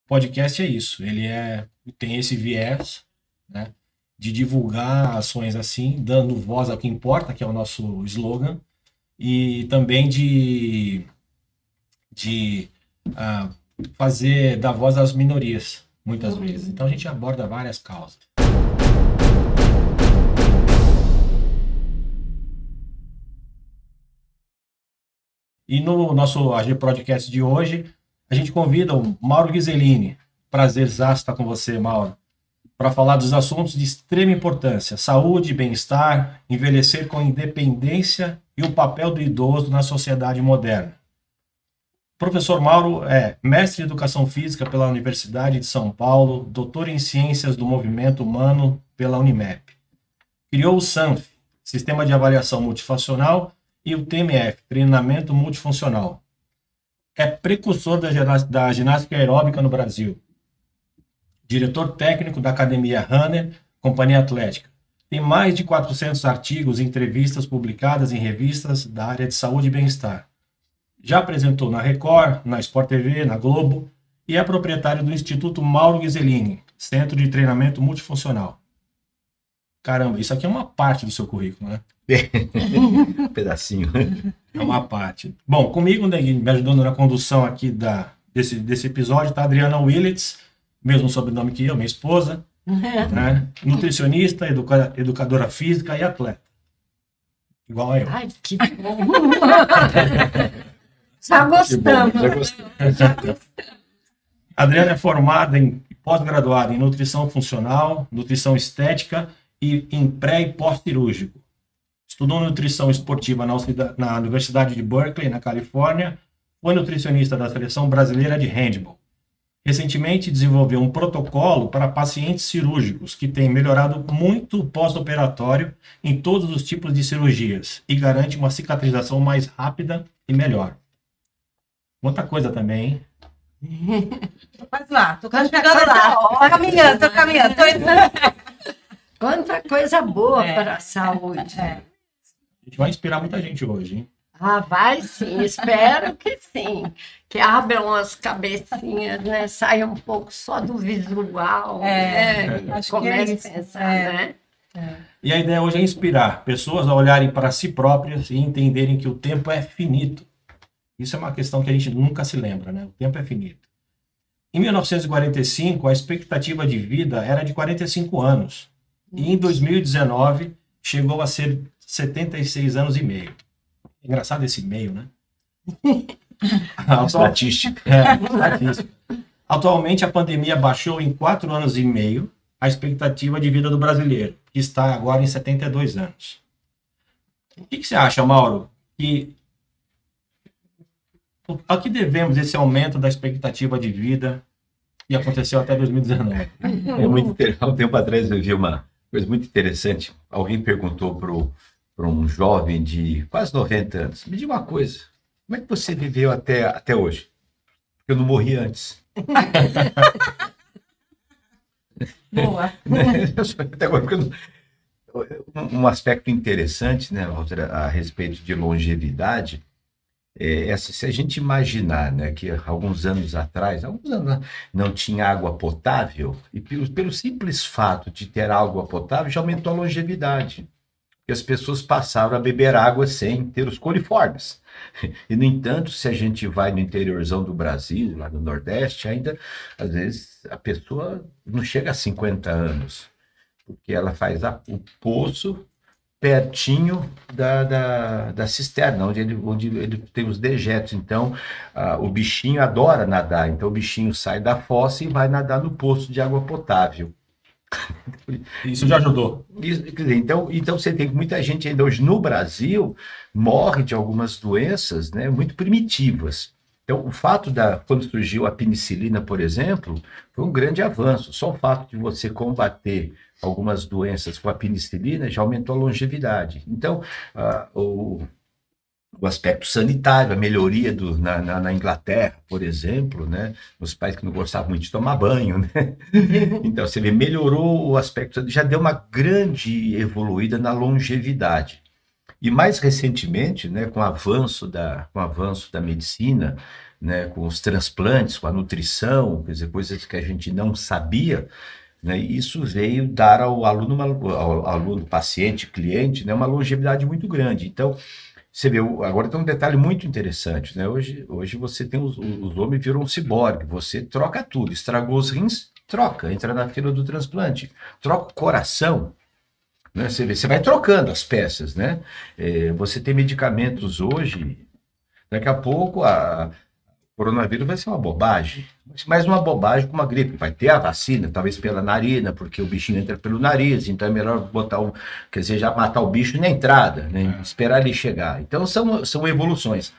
podcast é isso. Tem esse viés, né, de divulgar ações assim, dando voz ao que importa, que é o nosso slogan, e também de dar voz às minorias, muitas vezes. Então a gente aborda várias causas. E no nosso AG Podcast de hoje, a gente convida o Mauro Ghiseline. Prazerzaço estar com você, Mauro, para falar dos assuntos de extrema importância: saúde, bem-estar, envelhecer com independência e o papel do idoso na sociedade moderna. O professor Mauro é mestre em Educação Física pela Universidade de São Paulo, doutor em Ciências do Movimento Humano pela Unimep. Criou o SANF, Sistema de Avaliação Multifuncional, e o TMF, Treinamento Multifuncional. É precursor da ginástica aeróbica no Brasil. Diretor técnico da Academia Runner, Companhia Atlética. Tem mais de 400 artigos e entrevistas publicadas em revistas da área de saúde e bem-estar. Já apresentou na Record, na Sport TV, na Globo, e é proprietário do Instituto Mauro Ghiseline, Centro de Treinamento Multifuncional. Caramba, isso aqui é uma parte do seu currículo, né? Um pedacinho. É uma parte. Bom, comigo, né, me ajudando na condução aqui desse episódio, tá a Adriana Willits, mesmo sobrenome que eu, minha esposa, né? Nutricionista, educadora física e atleta. Igual a eu. Ai, que bom! Já gostamos. Já gostamos. A Adriana é formada em pós-graduada em nutrição funcional, nutrição estética e em pré e pós-cirúrgico. Estudou nutrição esportiva na Universidade de Berkeley, na Califórnia. Foi nutricionista da Seleção Brasileira de Handball. Recentemente desenvolveu um protocolo para pacientes cirúrgicos que tem melhorado muito o pós-operatório em todos os tipos de cirurgias e garante uma cicatrização mais rápida e melhor. Muita coisa também, hein? Mas lá, tô chegando lá. Tô caminhando. Tô entrando. Quanta coisa boa para a saúde. A gente vai inspirar muita gente hoje, hein? Ah, vai sim, espero que sim. Que abram as cabecinhas, né? Saia um pouco só do visual, né? E comece a pensar, né? E a ideia hoje é inspirar pessoas a olharem para si próprias e entenderem que o tempo é finito. Isso é uma questão que a gente nunca se lembra, né? O tempo é finito. Em 1945, a expectativa de vida era de 45 anos. E em 2019, chegou a ser 76 anos e meio. Engraçado esse meio, né? Estatística. Estatística. Atualmente, a pandemia baixou em 4 anos e meio a expectativa de vida do brasileiro, que está agora em 72 anos. O que você acha, Mauro? A que devemos esse aumento da expectativa de vida que aconteceu até 2019? Há um tempo atrás eu vi uma coisa muito interessante. Alguém perguntou para um jovem de quase 90 anos: me diga uma coisa, como é que você viveu até hoje? Porque eu não morri antes. Boa. Até agora, um aspecto interessante, né, Walter, a respeito de longevidade, se a gente imaginar, né, que alguns anos atrás não tinha água potável, e pelo simples fato de ter água potável já aumentou a longevidade. Porque as pessoas passaram a beber água sem ter os coliformes. E, no entanto, se a gente vai no interiorzão do Brasil, lá no Nordeste, ainda, às vezes, a pessoa não chega a 50 anos, porque ela faz o poço pertinho da cisterna, onde ele tem os dejetos. Então, o bichinho adora nadar, então o bichinho sai da fossa e vai nadar no poço de água potável. Isso já ajudou. Então você tem muita gente ainda hoje no Brasil morre de algumas doenças, né, muito primitivas. Então, o fato quando surgiu a penicilina, por exemplo, foi um grande avanço. Só o fato de você combater algumas doenças com a penicilina já aumentou a longevidade. Então, o aspecto sanitário, a melhoria na Inglaterra, por exemplo, né? Os pais que não gostavam muito de tomar banho, né? Então, você vê, melhorou o aspecto, já deu uma grande evoluída na longevidade. E mais recentemente, né, com o avanço da medicina, né, com os transplantes, com a nutrição, quer dizer, coisas que a gente não sabia, né, isso veio dar ao aluno, ao aluno, paciente, cliente, né, uma longevidade muito grande. Então, você vê, agora tem um detalhe muito interessante, né? Hoje você tem os homens viram um ciborgue, você troca tudo, estragou os rins, troca, entra na fila do transplante, troca o coração, né? Você vai trocando as peças, né? Você tem medicamentos hoje, daqui a pouco o coronavírus vai ser uma bobagem, mais uma bobagem com uma gripe. Vai ter a vacina, talvez pela narina, porque o bichinho entra pelo nariz, então é melhor botar quer dizer, já matar o bicho na entrada, né? Esperar ele chegar. Então são evoluções.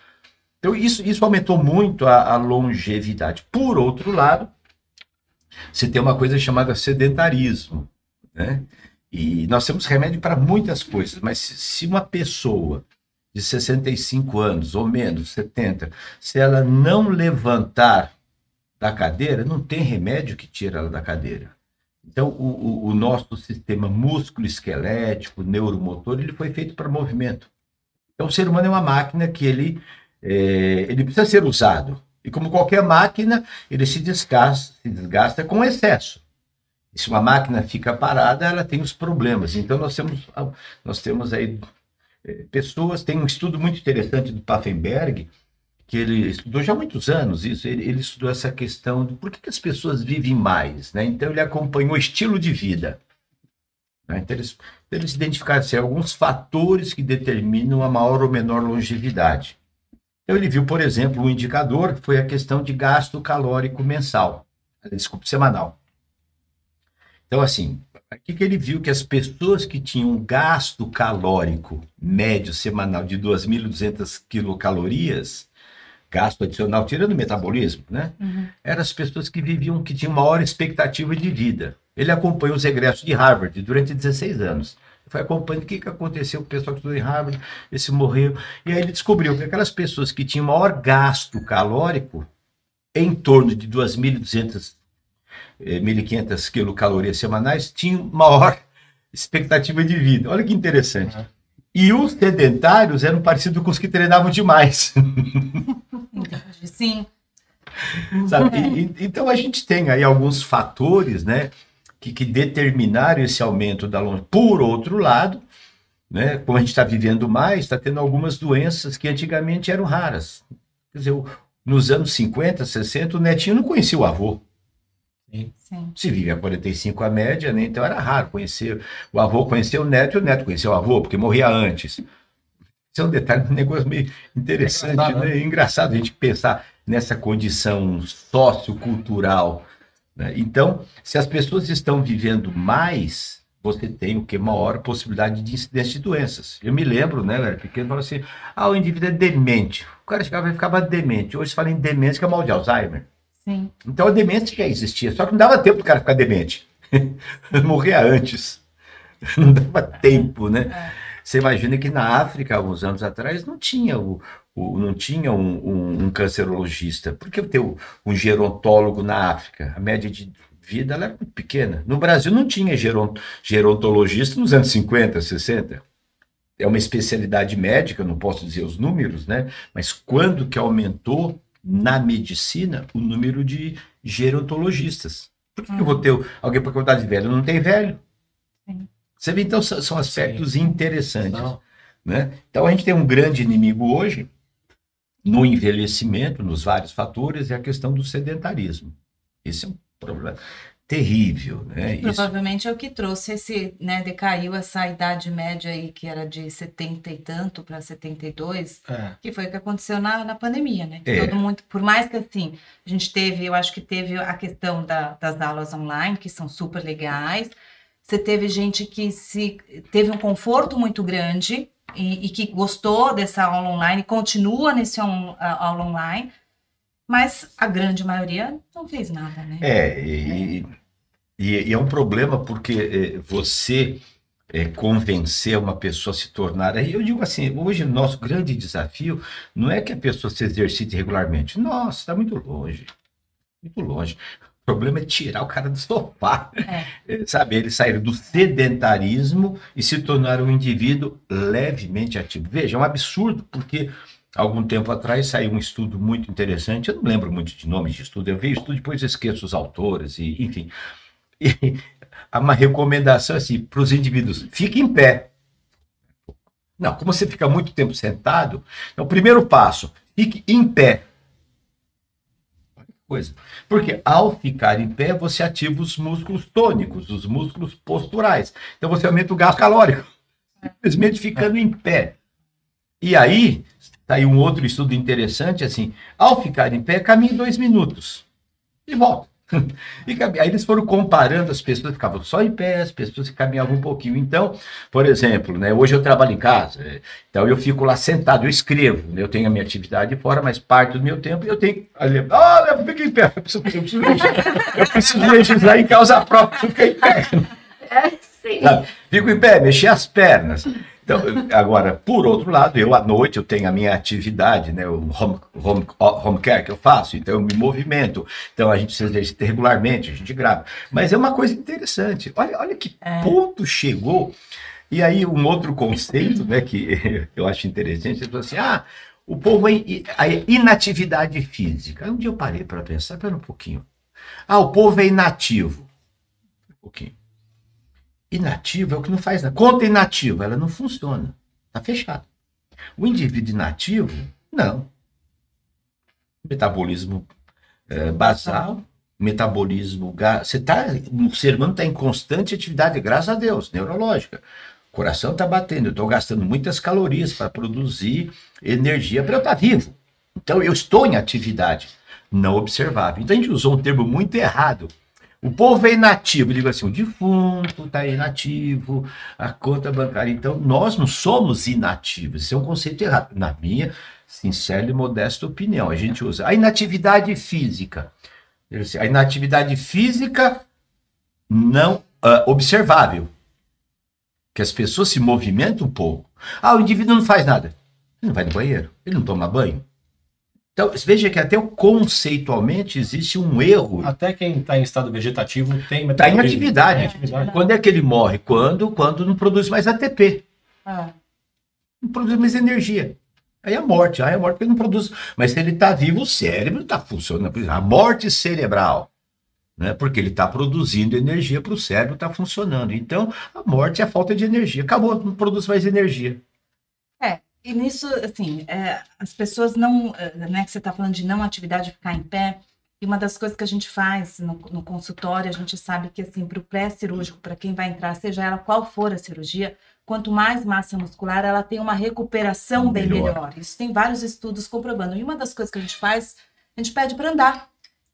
Então isso aumentou muito a longevidade. Por outro lado, você tem uma coisa chamada sedentarismo, né? E nós temos remédio para muitas coisas, mas se uma pessoa de 65 anos ou menos, 70, se ela não levantar da cadeira, não tem remédio que tire ela da cadeira. Então, o nosso sistema músculo-esquelético, neuromotor, ele foi feito para movimento. Então, o ser humano é uma máquina que ele precisa ser usado. E como qualquer máquina, ele se desgasta com excesso. E se uma máquina fica parada, ela tem os problemas. Então, nós temos aí pessoas, tem um estudo muito interessante do Pfaffenberg, que ele estudou já há muitos anos isso, ele estudou essa questão de por que as pessoas vivem mais, né? Então ele acompanhou o estilo de vida, né? Então eles identificaram assim, alguns fatores que determinam a maior ou menor longevidade. Então ele viu, por exemplo, um indicador que foi a questão de gasto calórico semanal. Então assim, aqui que ele viu que as pessoas que tinham gasto calórico médio semanal de 2.200 quilocalorias, gasto adicional, tirando o metabolismo, né? Eram as pessoas que tinham maior expectativa de vida. Ele acompanhou os egressos de Harvard durante 16 anos. Foi acompanhando o que aconteceu com o pessoal que estudou em Harvard, esse morreu. E aí ele descobriu que aquelas pessoas que tinham maior gasto calórico, em torno de 2.200 1.500 quilocalorias semanais, tinham maior expectativa de vida. Olha que interessante. E os sedentários eram parecidos com os que treinavam demais. Sim. Sabe? Então a gente tem aí alguns fatores, né, que determinaram esse aumento da longevidade. Por outro lado, né, como a gente está vivendo mais, está tendo algumas doenças que antigamente eram raras. Quer dizer, nos anos 50, 60, o netinho não conhecia o avô. Sim. Se vive a 45 a média, né? Então era raro conhecer. O avô conhecia o neto e o neto conhecia o avô, porque morria antes. Isso é um detalhe, um negócio meio interessante, né? Engraçado a gente pensar nessa condição sociocultural, né? Então, se as pessoas estão vivendo mais, você tem o que? Maior possibilidade de incidência de doenças. Eu me lembro, né, eu era pequeno, falava assim, o indivíduo é demente. O cara ficava demente. Hoje se fala em demência, que é mal de Alzheimer. Sim. Então a demência já existia, só que não dava tempo do cara ficar demente. Morria antes. Não dava tempo, né? Você imagina que na África, alguns anos atrás, não tinha um cancerologista. Por que ter um gerontólogo na África? A média de vida ela era muito pequena. No Brasil não tinha gerontologista nos anos 50, 60. É uma especialidade médica, não posso dizer os números, né? Mas quando que aumentou na medicina o número de gerontologistas? Por que eu vou ter alguém para cuidar de velho? Não tem velho. Sim. Você vê, então, são aspectos interessantes. Né? Então, a gente tem um grande inimigo hoje, no envelhecimento, nos vários fatores, é a questão do sedentarismo. Esse é um problema terrível, né? Provavelmente é o que trouxe esse, né, decaiu essa idade média aí, que era de 70 e tanto para 72, que foi o que aconteceu na pandemia, né? Todo mundo, por mais que assim, a gente teve, eu acho que teve a questão das aulas online, que são super legais, você teve gente que teve um conforto muito grande e que gostou dessa aula online, continua nesse aula online, mas a grande maioria não fez nada, né? E é um problema porque você convencer uma pessoa a se tornar... Eu digo assim, hoje o nosso grande desafio não é que a pessoa se exercite regularmente. Nossa, está muito longe. Muito longe. O problema é tirar o cara do sofá. Sabe, ele sair do sedentarismo e se tornar um indivíduo levemente ativo. Veja, é um absurdo, porque algum tempo atrás saiu um estudo muito interessante, eu não lembro muito de nomes de estudo, eu vi o estudo, depois eu esqueço os autores, e, enfim. E uma recomendação assim, para os indivíduos, fique em pé. Não, como você fica muito tempo sentado, então, o primeiro passo, fique em pé. Coisa. Porque ao ficar em pé, você ativa os músculos tônicos, os músculos posturais. Então você aumenta o gasto calórico, simplesmente ficando em pé. E aí, saiu um outro estudo interessante, assim, ao ficar em pé, caminhe 2 minutos e volta. E aí eles foram comparando, as pessoas ficavam só em pé, as pessoas caminhavam um pouquinho. Então, por exemplo, né, hoje eu trabalho em casa, então eu fico lá sentado, eu escrevo, né, eu tenho a minha atividade fora, mas parte do meu tempo eu tenho que eu fico em pé, eu preciso legislar em causa própria, eu fico em pé. Sim. Fico em pé, mexer as pernas. Então, agora, por outro lado, eu à noite eu tenho a minha atividade, né, o home care que eu faço, então eu me movimento, então a gente se exercita regularmente, a gente grava. Mas é uma coisa interessante, olha que ponto chegou. E aí um outro conceito, né, que eu acho interessante, é assim, o povo a inatividade física. Aí um dia eu parei para pensar, espera um pouquinho. O povo é inativo. Um pouquinho. Inativo é o que não faz nada. Conta inativa, ela não funciona. Está fechada. O indivíduo inativo, não. Metabolismo basal, metabolismo... o ser humano está em constante atividade, graças a Deus, neurológica. O coração está batendo, eu estou gastando muitas calorias para produzir energia para eu estar vivo. Então, eu estou em atividade não observável. Então, a gente usou um termo muito errado. O povo é inativo, eu digo assim, o defunto está inativo, a conta bancária. Então, nós não somos inativos, isso é um conceito errado. Na minha sincera e modesta opinião, a gente usa a inatividade física. A inatividade física não observável. Que as pessoas se movimentam um pouco. O indivíduo não faz nada. Ele não vai no banheiro, ele não toma banho. Então, veja que até conceitualmente existe um erro. Até quem está em estado vegetativo tem metabolismo. Está em atividade. Quando é que ele morre? Quando não produz mais ATP. Não produz mais energia. Aí é morte. É morte porque não produz. Mas se ele está vivo, o cérebro está funcionando. A morte cerebral. Né? Porque ele está produzindo energia para o cérebro, está funcionando. Então, a morte é a falta de energia. Acabou, não produz mais energia. E nisso, assim, as pessoas não, né, que você está falando de não atividade, ficar em pé, e uma das coisas que a gente faz no consultório, a gente sabe que, assim, para o pré-cirúrgico, para quem vai entrar, seja ela qual for a cirurgia, quanto mais massa muscular, ela tem uma recuperação bem melhor. Isso tem vários estudos comprovando. E uma das coisas que a gente faz, a gente pede para andar.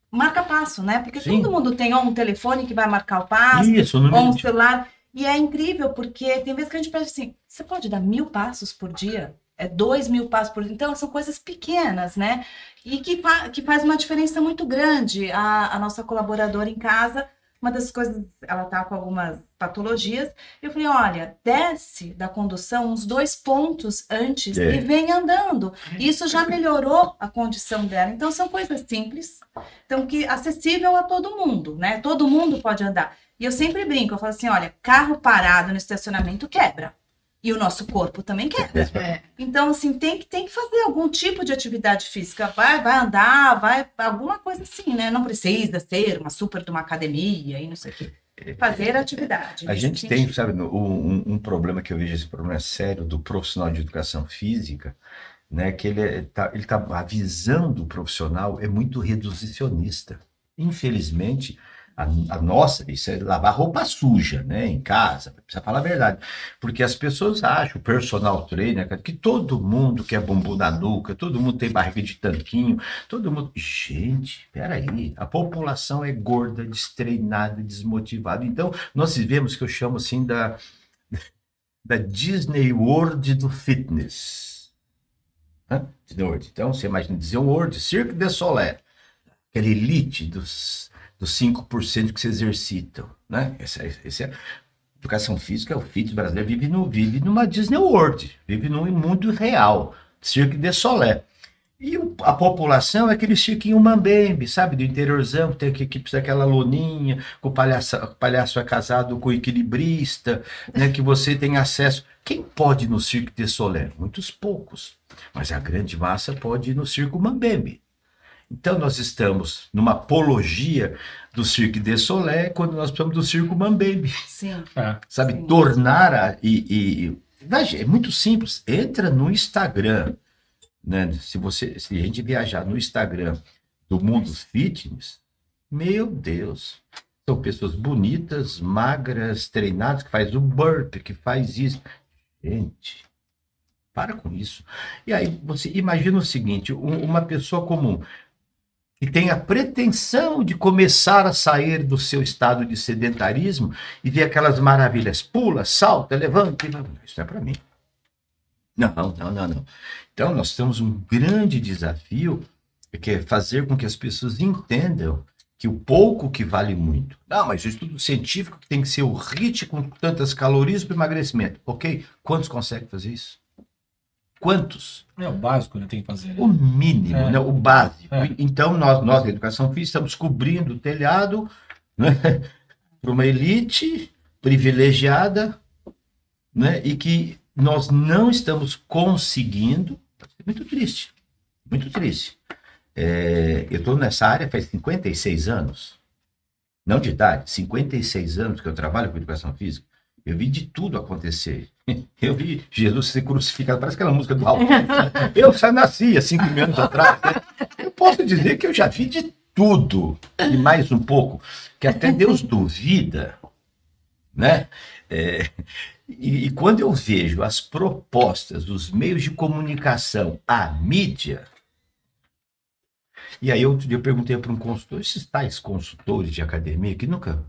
Marca passo, né? Porque todo mundo tem ou um telefone que vai marcar o passo, ou um celular. E é incrível, porque tem vezes que a gente pede assim, você pode dar 1000 passos por dia? 2.000 passos por dia? Então, são coisas pequenas, né? E que faz uma diferença muito grande. A nossa colaboradora em casa, uma das coisas, ela tá com algumas patologias, eu falei, olha, desce da condução uns 2 pontos antes e vem andando. Isso já melhorou a condição dela. Então, são coisas simples, então, que acessível a todo mundo, né? Todo mundo pode andar. E eu sempre brinco, eu falo assim, olha, carro parado no estacionamento quebra. E o nosso corpo também quebra. Então, assim, tem que fazer algum tipo de atividade física. Vai andar, alguma coisa assim, né? Não precisa ser uma super de uma academia e não sei o quê. Fazer atividade. A gente tem, sabe, um problema que eu vejo, esse problema sério do profissional de educação física, né? Que a visão do profissional é muito reducionista. Infelizmente, a nossa, isso é lavar roupa suja, né, em casa, precisa falar a verdade, porque as pessoas acham, o personal trainer, que todo mundo quer bumbum na nuca, todo mundo tem barriga de tanquinho, todo mundo... Gente, peraí, a população é gorda, destreinada, desmotivada, então nós vivemos, que eu chamo assim, da Disney World do fitness. Disney World. Então, você imagina, Disney World, Cirque du Soleil, aquela elite dos 5% que se exercitam, né? Essa educação física, o fitness brasileiro vive numa Disney World, vive num mundo real, Cirque du Soleil. E a população é aquele cirquinho mambembe, sabe? Do interiorzão, que precisa daquela loninha, que o palhaço é casado com o equilibrista, né? Que você tem acesso. Quem pode ir no Cirque du Soleil? Muitos poucos. Mas a grande massa pode ir no circo mambembe. Então nós estamos numa apologia do Cirque du Soleil quando nós precisamos do circo mambembe. Sim. Sabe? Sim. Tornar é muito simples. Entra no Instagram. Né? Se a gente viajar no Instagram do Mundo Fitness, meu Deus, são pessoas bonitas, magras, treinadas, que faz o burpee, que faz isso. Gente, para com isso. E aí você imagina o seguinte, uma pessoa comum que tem a pretensão de começar a sair do seu estado de sedentarismo e ver aquelas maravilhas, pula, salta, levanta, isso não é para mim. Não. Então, nós temos um grande desafio, que é fazer com que as pessoas entendam que o pouco que vale muito. Não, mas o estudo científico tem que ser o HIIT com tantas calorias para emagrecimento. Ok? Quantos conseguem fazer isso? Quantos? É o básico, né? Tem que fazer. Né? O mínimo, né? O básico. Então, nós da educação física, estamos cobrindo o telhado, né? Para uma elite privilegiada, né? E que nós não estamos conseguindo. Muito triste, muito triste. Eu estou nessa área faz 56 anos, não de idade, 56 anos que eu trabalho com educação física. Eu vi de tudo acontecer. Eu vi Jesus ser crucificado, parece aquela música do Alto. Eu já nasci há 5 anos atrás. Né? Eu posso dizer que eu já vi de tudo, e mais um pouco, que até Deus duvida, né? E quando eu vejo as propostas dos meios de comunicação, a mídia, e aí outro dia eu perguntei para um consultor, esses tais consultores de academia que nunca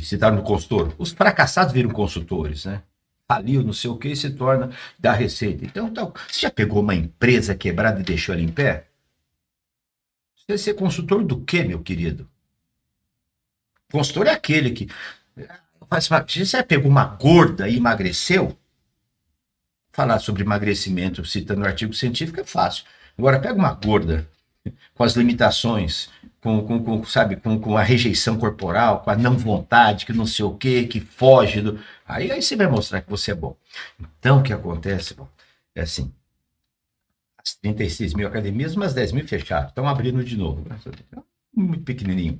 citaram no consultor, os fracassados viram consultores, né? Faliu, não sei o que, e se torna da receita. Então, você já pegou uma empresa quebrada e deixou ela em pé? Você ser consultor do quê, meu querido? Consultor é aquele que... Você já pegou uma gorda e emagreceu? Falar sobre emagrecimento citando um artigo científico é fácil. Agora, pega uma gorda com as limitações, com a rejeição corporal, com a não vontade, que não sei o quê, que foge do... Aí você vai mostrar que você é bom. Então, o que acontece? Bom, é assim, as 36 mil academias, umas 10 mil fecharam, estão abrindo de novo. Muito pequenininho.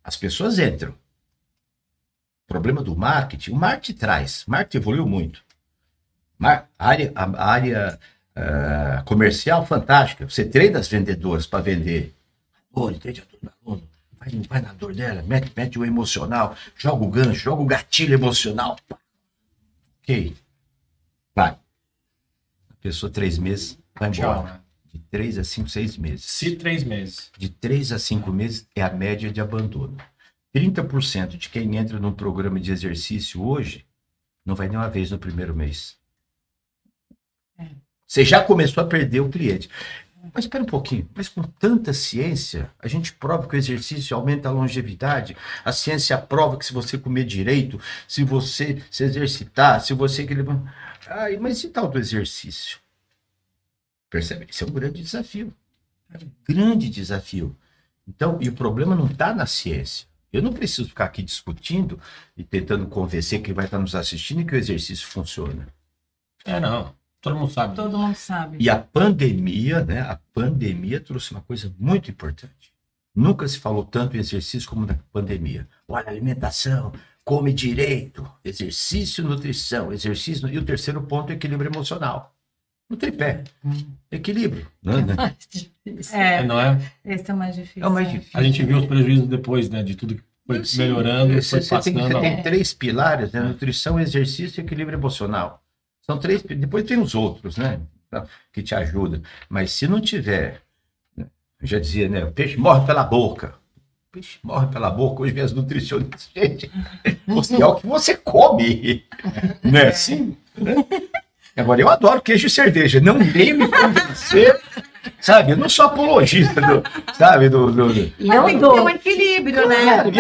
As pessoas entram. O problema do marketing, o marketing evoluiu muito. A área comercial, fantástica. Você treina as vendedoras para vender. Treina todo aluno, vai na dor dela, mete o emocional, joga o gancho, joga o gatilho emocional. Ok. Vai. A pessoa 3 meses vai embora. Tchau. De 3 a 5, 6 meses. Se 3 meses. De 3 a 5 meses é a média de abandono. 30% de quem entra num programa de exercício hoje não vai nem uma vez no primeiro mês. Você já começou a perder o cliente. Mas espera um pouquinho, mas com tanta ciência, a gente prova que o exercício aumenta a longevidade, a ciência prova que se você comer direito, se você se exercitar, se você... mas e tal do exercício? Percebe? Esse é um grande desafio. Grande desafio. Então, e o problema não está na ciência. Eu não preciso ficar aqui discutindo e tentando convencer quem vai estar nos assistindo que o exercício funciona. Não. Todo mundo sabe. Todo mundo sabe. E a pandemia, né? A pandemia trouxe uma coisa muito importante. Nunca se falou tanto em exercício como na pandemia. Olha, alimentação, come direito, exercício, nutrição, exercício. E o terceiro ponto é equilíbrio emocional. No tripé. Equilíbrio. Não é? Não é? Esse é o mais difícil. É o mais difícil. A gente viu os prejuízos depois, né? De tudo que foi melhorando, foi passando. Você tem 3 pilares, né? Nutrição, exercício e equilíbrio emocional. São 3, depois tem os outros, né? Que te ajudam. Mas se não tiver, né? Eu já dizia, né? O peixe morre pela boca. O peixe morre pela boca. Hoje vem as nutricionistas, gente. Você é o que você come. Não é assim? Né? Agora, eu adoro queijo e cerveja. Não venho me convencer. Sabe? Eu não sou apologista sabe? Mas tem que ter um equilíbrio, né? Eu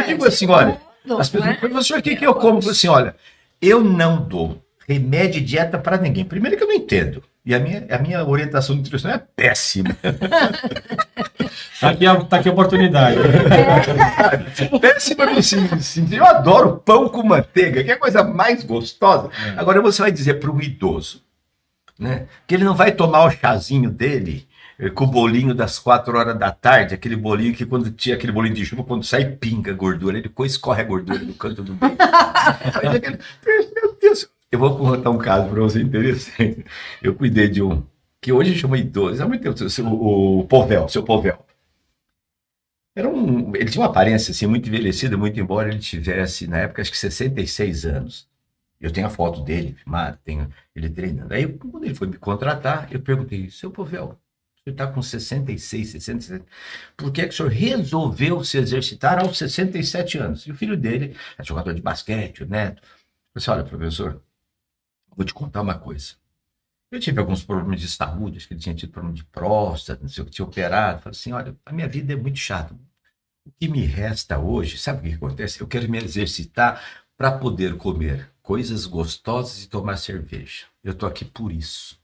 digo assim, olha, as pessoas, professor, o que eu como? Eu falo assim, olha, eu não dou remédio e dieta para ninguém. Primeiro que eu não entendo. E a minha orientação nutricional é péssima. Tá aqui a oportunidade. Péssima no sentido. Eu adoro pão com manteiga, que é a coisa mais gostosa. Agora você vai dizer para um idoso, né, que ele não vai tomar o chazinho dele com o bolinho das 4 horas da tarde, aquele bolinho que quando tinha aquele bolinho de chuva, quando sai pinga a gordura, ele escorre a gordura do canto do meio. Meu Deus. Eu vou contar um caso para você interessante. Eu cuidei de um, que hoje chama idoso, há muito tempo, o Povel, seu Povel. Ele tinha uma aparência assim, muito envelhecida, muito embora ele tivesse, na época, acho que 66 anos. Eu tenho a foto dele, filmado, tenho ele treinando. Aí, quando ele foi me contratar, eu perguntei, seu Povel, você está com 66, 67, por que o senhor resolveu se exercitar aos 67 anos? E o filho dele é jogador de basquete, o neto. Eu disse, olha, professor, vou te contar uma coisa. Eu tive alguns problemas de saúde, acho que ele tinha tido problema de próstata, não sei o que, tinha operado. Falei assim, olha, a minha vida é muito chata. O que me resta hoje, sabe o que acontece? Eu quero me exercitar para poder comer coisas gostosas e tomar cerveja. Eu tô aqui por isso.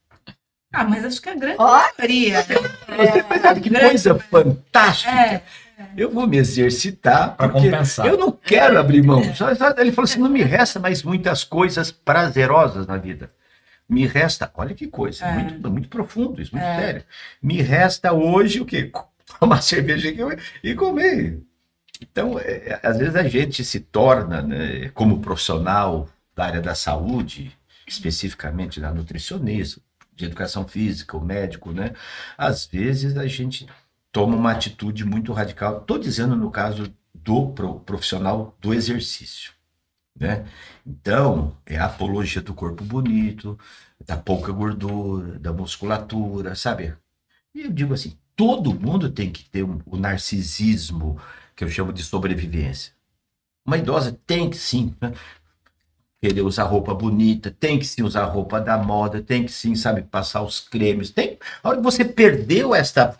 Mas acho que é a grande maioria. Que coisa fantástica. Eu vou me exercitar para compensar. Eu não quero abrir mão. Ele falou assim, não me resta mais muitas coisas prazerosas na vida. Me resta, olha que coisa, muito profundo isso, muito sério. Me resta hoje o quê? Tomar cerveja e comer. Então, às vezes a gente se torna, né, como profissional da área da saúde, especificamente da nutricionista, de educação física, o médico, né? Às vezes a gente toma uma atitude muito radical. Estou dizendo no caso do profissional do exercício, né? Então, é a apologia do corpo bonito, da pouca gordura, da musculatura, sabe? E eu digo assim, todo mundo tem que ter o narcisismo, que eu chamo de sobrevivência. Uma idosa tem que sim, né, querer usar roupa bonita, tem que sim usar roupa da moda, tem que sim, sabe, passar os cremes. A hora que você perdeu essa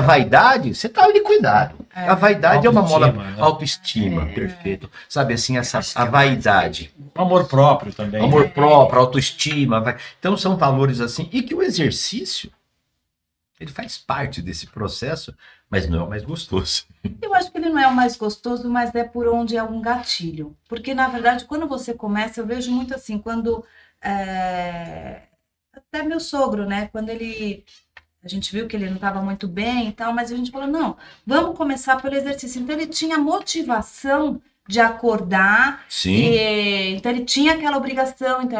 vaidade, você está de cuidado. A vaidade é uma mola, né? Autoestima, perfeito. Sabe assim, a vaidade. O amor próprio também. Amor próprio, autoestima. Então são valores assim, e que o exercício, ele faz parte desse processo, mas não é o mais gostoso. Eu acho que ele não é o mais gostoso, mas é por onde é um gatilho. Porque, na verdade, quando você começa, eu vejo muito assim, quando... Até meu sogro, né? Quando a gente viu que ele não estava muito bem e tal, mas a gente falou, não, vamos começar pelo exercício. Então, ele tinha motivação de acordar. Sim. Então ele tinha aquela obrigação, então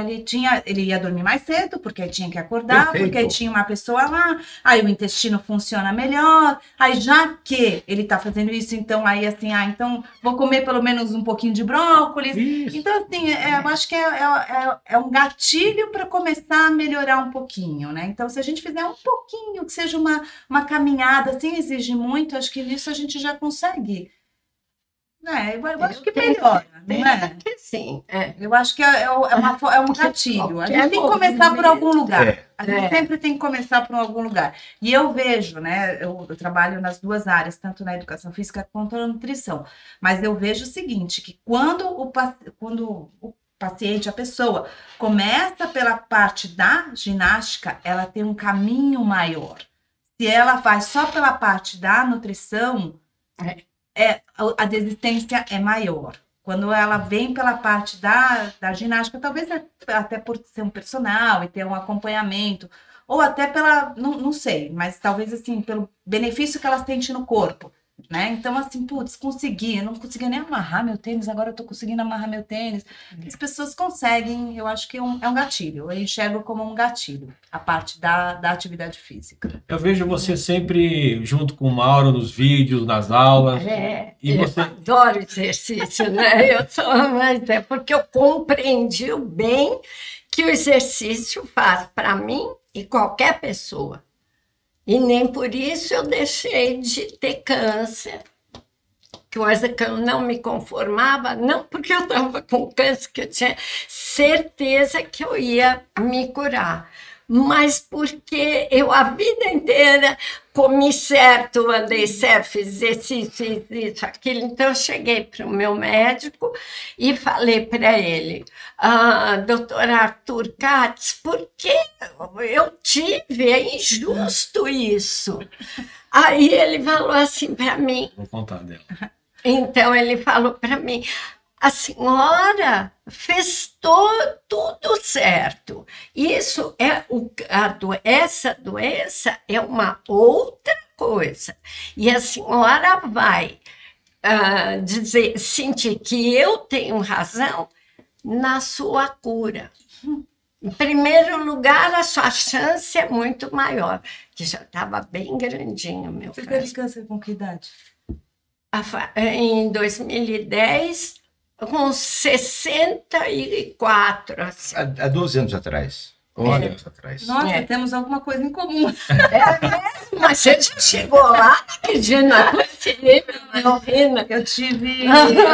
ele ia dormir mais cedo, porque tinha que acordar, perfeito, porque tinha uma pessoa lá, aí o intestino funciona melhor, aí já que ele tá fazendo isso, então aí assim, então vou comer pelo menos um pouquinho de brócolis. Isso. Então assim, eu acho que é um gatilho para começar a melhorar um pouquinho, né? Então se a gente fizer um pouquinho, que seja uma caminhada, assim, exige muito, acho que nisso a gente já consegue. Eu acho que melhora, não é? Sim. Eu acho que é um gatilho. A gente tem que começar por algum lugar. A gente sempre tem que começar por algum lugar. E eu vejo, né? Eu trabalho nas duas áreas, tanto na educação física quanto na nutrição. Mas eu vejo o seguinte, que quando o paciente, a pessoa, começa pela parte da ginástica, ela tem um caminho maior. Se ela vai só pela parte da nutrição... a desistência é maior. Quando ela vem pela parte da ginástica, talvez até por ser um personal e ter um acompanhamento, ou até pela, não sei, mas talvez assim, pelo benefício que ela sente no corpo, né? Então, assim, putz, eu não conseguia nem amarrar meu tênis, agora eu tô conseguindo amarrar meu tênis. As pessoas conseguem, eu acho que é um gatilho, eu enxergo como um gatilho, a parte da atividade física. Eu vejo você sempre junto com o Mauro nos vídeos, nas aulas. E você... Eu adoro exercício, né? Mas é porque eu compreendi bem que o exercício faz para mim e qualquer pessoa. E nem por isso eu deixei de ter câncer, coisa que eu não me conformava, não porque eu estava com câncer, que eu tinha certeza que eu ia me curar, mas porque eu a vida inteira comi certo, andei certo, fiz exercício, isso, aquilo. Então, eu cheguei para o meu médico e falei para ele, doutor Arthur Katz, por que eu tive? É injusto isso. Aí ele falou assim para mim... Vou contar dela. Então, ele falou para mim, a senhora fez tudo certo. Isso é essa doença é uma outra coisa. E a senhora vai sentir que eu tenho razão na sua cura. Em primeiro lugar, a sua chance é muito maior, que já estava bem grandinho, meu Você teve câncer com que idade? Em 2010, com 64. Assim. Há 12 anos atrás. 11 anos atrás. Nossa, temos alguma coisa em comum. É mesmo? Mas você já chegou lá naquele dia, não é possível, Rina? Eu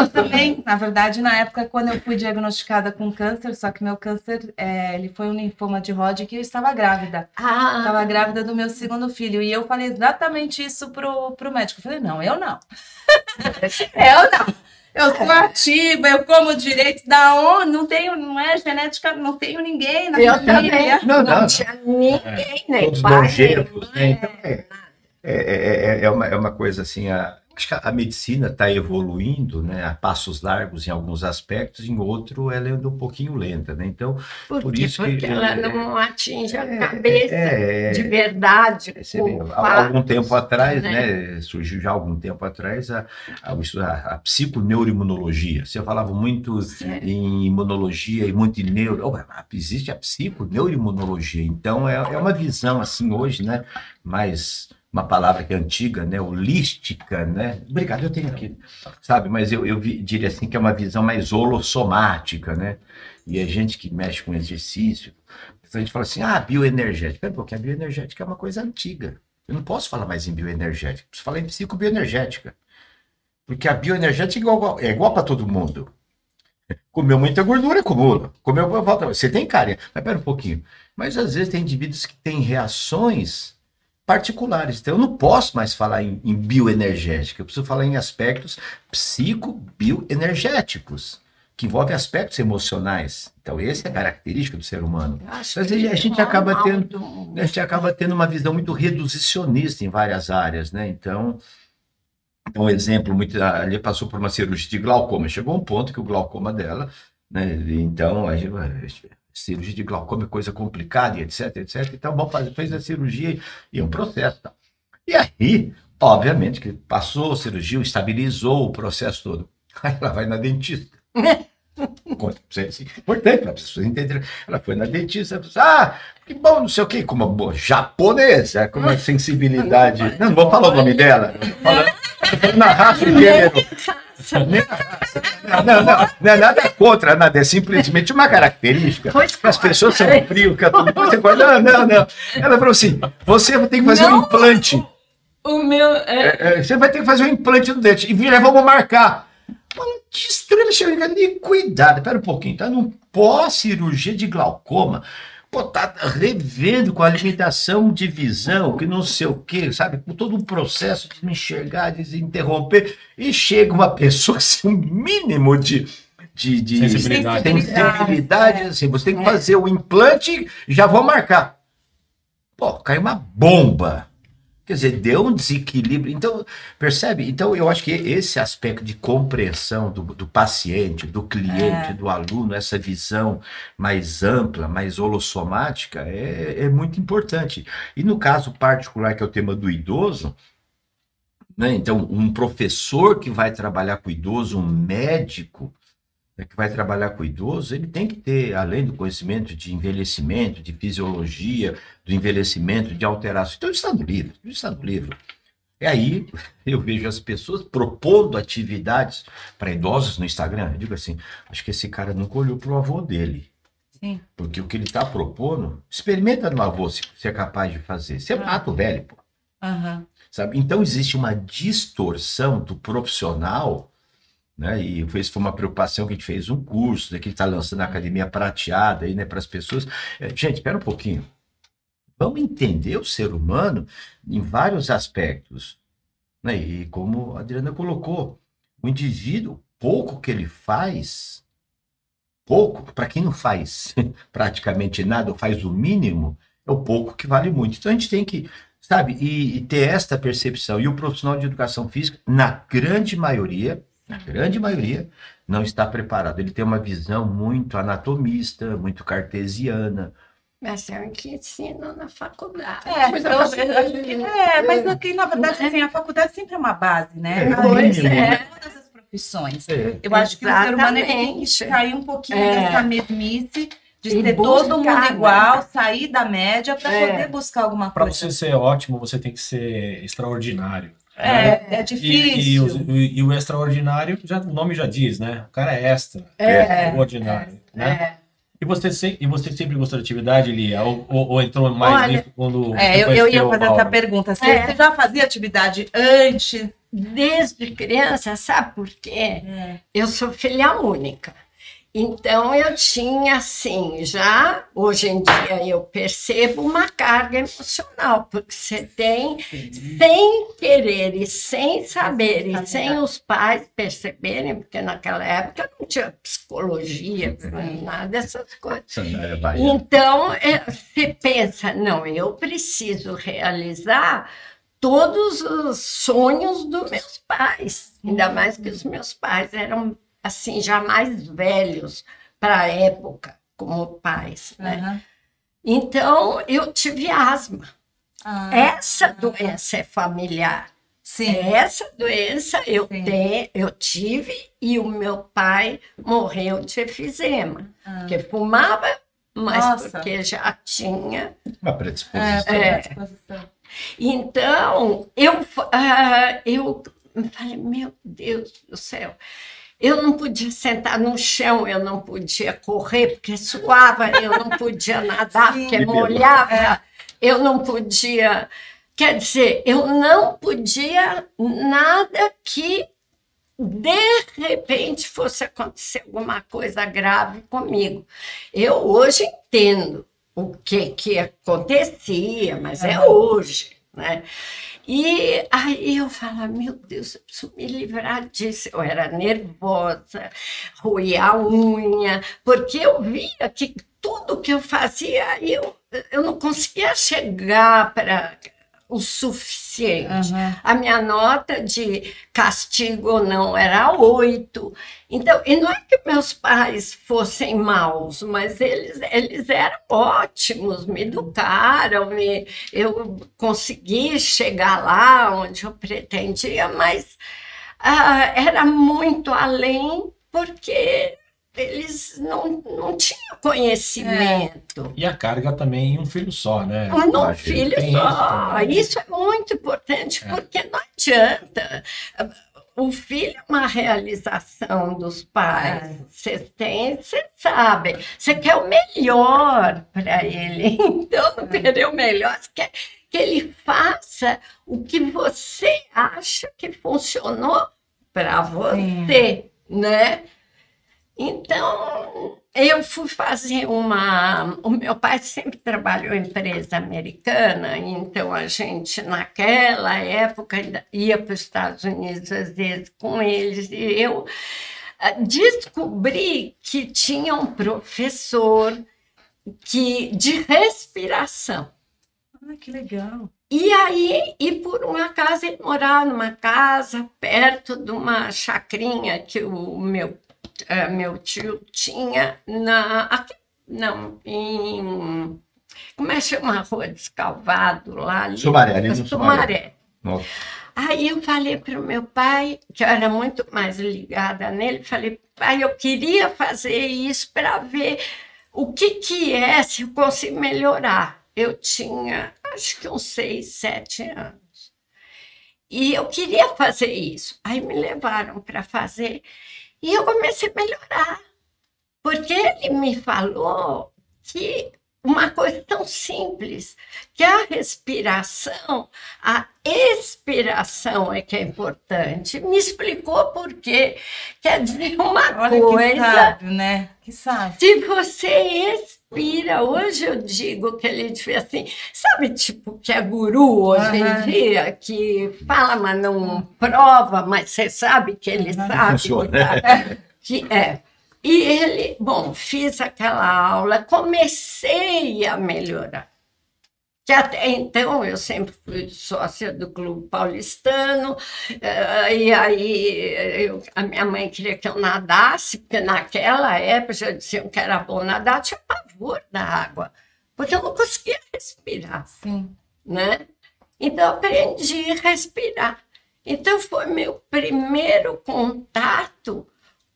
eu também, na verdade, na época, quando eu fui diagnosticada com câncer, só que meu câncer, ele foi um linfoma de Hodgkin e eu estava grávida. Estava grávida do meu segundo filho. E eu falei exatamente isso pro médico. Eu falei, não. Eu não. Eu sou ativa, eu como direito da ONU, não é genética, não tenho ninguém na família. Não tinha ninguém, nem todos longevos, né? Então, é uma coisa assim, acho que a medicina está evoluindo, né, a passos largos em alguns aspectos, em outro ela anda um pouquinho lenta, né? Então, por isso porque ela não atinge a cabeça de verdade. Há algum tempo atrás, né, surgiu já há algum tempo atrás a psiconeuroimunologia. Você falava muito em imunologia e muito em neuro. Existe a psiconeuroimunologia. Então, é uma visão assim hoje, né, mais... uma palavra que é antiga, né, holística, né? Obrigado, eu tenho aqui, sabe? Mas eu diria assim que é uma visão mais holossomática, né? E a gente que mexe com exercício, a gente fala assim, bioenergética. Pera um pouquinho, a bioenergética é uma coisa antiga. Eu não posso falar mais em bioenergética, preciso falar em psicobioenergética. Porque a bioenergética é igual para todo mundo. Comeu muita gordura, acumula. Comeu, você tem cárie, mas pera um pouquinho. Mas às vezes tem indivíduos que têm reações particulares. Então, eu não posso mais falar em bioenergética, eu preciso falar em aspectos psicobioenergéticos, que envolvem aspectos emocionais. Então, essa é a característica do ser humano. Mas a gente acaba tendo uma visão muito reduzicionista em várias áreas, né? Então, um exemplo, ali passou por uma cirurgia de glaucoma, chegou a um ponto que o glaucoma dela, né? Então, cirurgia de glaucoma é coisa complicada, e etc. Então, fez a cirurgia e um processo. Tá? E aí, obviamente, que passou a cirurgia, estabilizou o processo todo. Aí ela vai na dentista. Importante para as pessoas entenderem. Ela foi na dentista, que bom, não sei o quê, como uma boa japonesa, com uma sensibilidade. Não vou falar o nome dela. Na raça de gênero. Não é nada contra, nada, é simplesmente uma característica. As pessoas são frias, você fala, não. Ela falou assim: você tem que fazer um implante. Você vai ter que fazer um implante no dente e vamos marcar. Que estranho, chegando de cuidado. Espera um pouquinho, tá num pós-cirurgia de glaucoma. Tá revendo com a limitação de visão, que não sei o quê, sabe? Com todo um processo de me enxergar, de se interromper, e chega uma pessoa sem um mínimo de sensibilidade, assim, você tem que fazer o implante, já vou marcar. Caiu uma bomba. Quer dizer, deu um desequilíbrio. Então, percebe? Então, eu acho que esse aspecto de compreensão do paciente, do cliente, do aluno, essa visão mais ampla, mais holossomática, é muito importante. E no caso particular, que é o tema do idoso, né? Então, um professor que vai trabalhar com o idoso, um médico, né, que vai trabalhar com o idoso, ele tem que ter, além do conhecimento de envelhecimento, de fisiologia, do envelhecimento, de alteração. Então, isso está no livro. E aí, eu vejo as pessoas propondo atividades para idosos no Instagram. Eu digo assim, acho que esse cara nunca olhou para o avô dele. Sim. Porque o que ele está propondo, experimenta no avô se é capaz de fazer. Você mata o velho, pô. Sabe? Então, existe uma distorção do profissional, né? E isso foi uma preocupação que a gente fez um curso, né, que ele está lançando a Academia Prateada aí, né, para as pessoas. Gente, espera um pouquinho. vamos entender o ser humano em vários aspectos, né? E como a Adriana colocou, o indivíduo, pouco que ele faz, pouco, para quem não faz praticamente nada, ou faz o mínimo, é o pouco que vale muito. Então a gente tem que, sabe, e ter esta percepção. E o profissional de educação física, na grande maioria, não está preparado. Ele tem uma visão muito anatomista, muito cartesiana. Mas é o que ensino na faculdade. Mas aqui, na verdade, assim, a faculdade sempre é uma base, né? Todas as profissões. Eu acho que o ser humano tem que sair um pouquinho dessa mesmice de ser todo mundo igual, sair da média para poder buscar alguma coisa. Para você ser ótimo, você tem que ser extraordinário. É difícil. E o extraordinário, o nome já diz, né? O cara é extraordinário, né? E você sempre gostou de atividade, Lia? Ou entrou mais nisso quando... eu ia fazer essa pergunta. Você já fazia atividade antes? Desde criança, sabe por quê? Eu sou filha única. Então, eu tinha, assim, já, hoje em dia, eu percebo uma carga emocional, porque você tem, sem querer e sem saber, e sem os pais perceberem, porque naquela época não tinha psicologia, nada dessas coisas. Então, você pensa, não, eu preciso realizar todos os sonhos dos meus pais, ainda mais que os meus pais eram assim, já mais velhos para a época, como pais, né? Então, eu tive asma. Essa doença é familiar. Sim. Essa doença eu tive e o meu pai morreu de efizema, porque fumava, mas porque já tinha... Uma predisposição. Então, eu falei, meu Deus do céu, eu não podia sentar no chão, eu não podia correr porque suava, eu não podia nadar porque molhava, eu não podia... Quer dizer, eu não podia nada que, de repente, fosse acontecer alguma coisa grave comigo. Eu hoje entendo o que acontecia, mas é hoje, né? E aí eu falava, meu Deus, eu preciso me livrar disso. Eu era nervosa, roía a unha, porque eu via que tudo que eu fazia, eu não conseguia chegar para o suficiente. A minha nota de castigo ou não era 8. Então, e não é que meus pais fossem maus, mas eles eram ótimos, me educaram, eu consegui chegar lá onde eu pretendia, mas era muito além, porque eles não tinham conhecimento. E a carga também em um filho só, né? Um filho só. Isso é muito importante, porque não adianta. O filho é uma realização dos pais. Você sabe. Você quer o melhor para ele. Então, não querer o melhor, você quer que ele faça o que você acha que funcionou para você, né? Então, eu fui fazer O meu pai sempre trabalhou em empresa americana, então a gente, naquela época, ainda ia para os Estados Unidos, às vezes, com eles, e eu descobri que tinha um professor de respiração. Que legal! E por um acaso, ele morava numa casa perto de uma chacrinha que o meu tio tinha como é que chama a rua de Escalvado lá? Ali, Sumaré. Aí eu falei para o meu pai, que eu era muito mais ligada nele, falei, pai, eu queria fazer isso para ver o que é, se eu consigo melhorar. Eu tinha, acho que uns 6, 7 anos. E eu queria fazer isso. Aí me levaram para fazer. E eu comecei a melhorar, porque ele me falou que uma coisa tão simples, que a respiração, a expiração é que é importante. Me explicou por quê. Quer dizer, uma coisa... Que sábio, né? Que sábio. Se você expira, hoje eu digo que ele devia assim, sabe, tipo, que é guru hoje em dia, que fala, mas não prova, mas você sabe que ele sabe. Que é. E ele, bom, fiz aquela aula, comecei a melhorar. Que até então eu sempre fui sócia do Clube Paulistano, e aí a minha mãe queria que eu nadasse, porque naquela época já diziam que era bom nadar, tinha pavor da água, porque eu não conseguia respirar. Sim. Né? Então eu aprendi a respirar. Então foi meu primeiro contato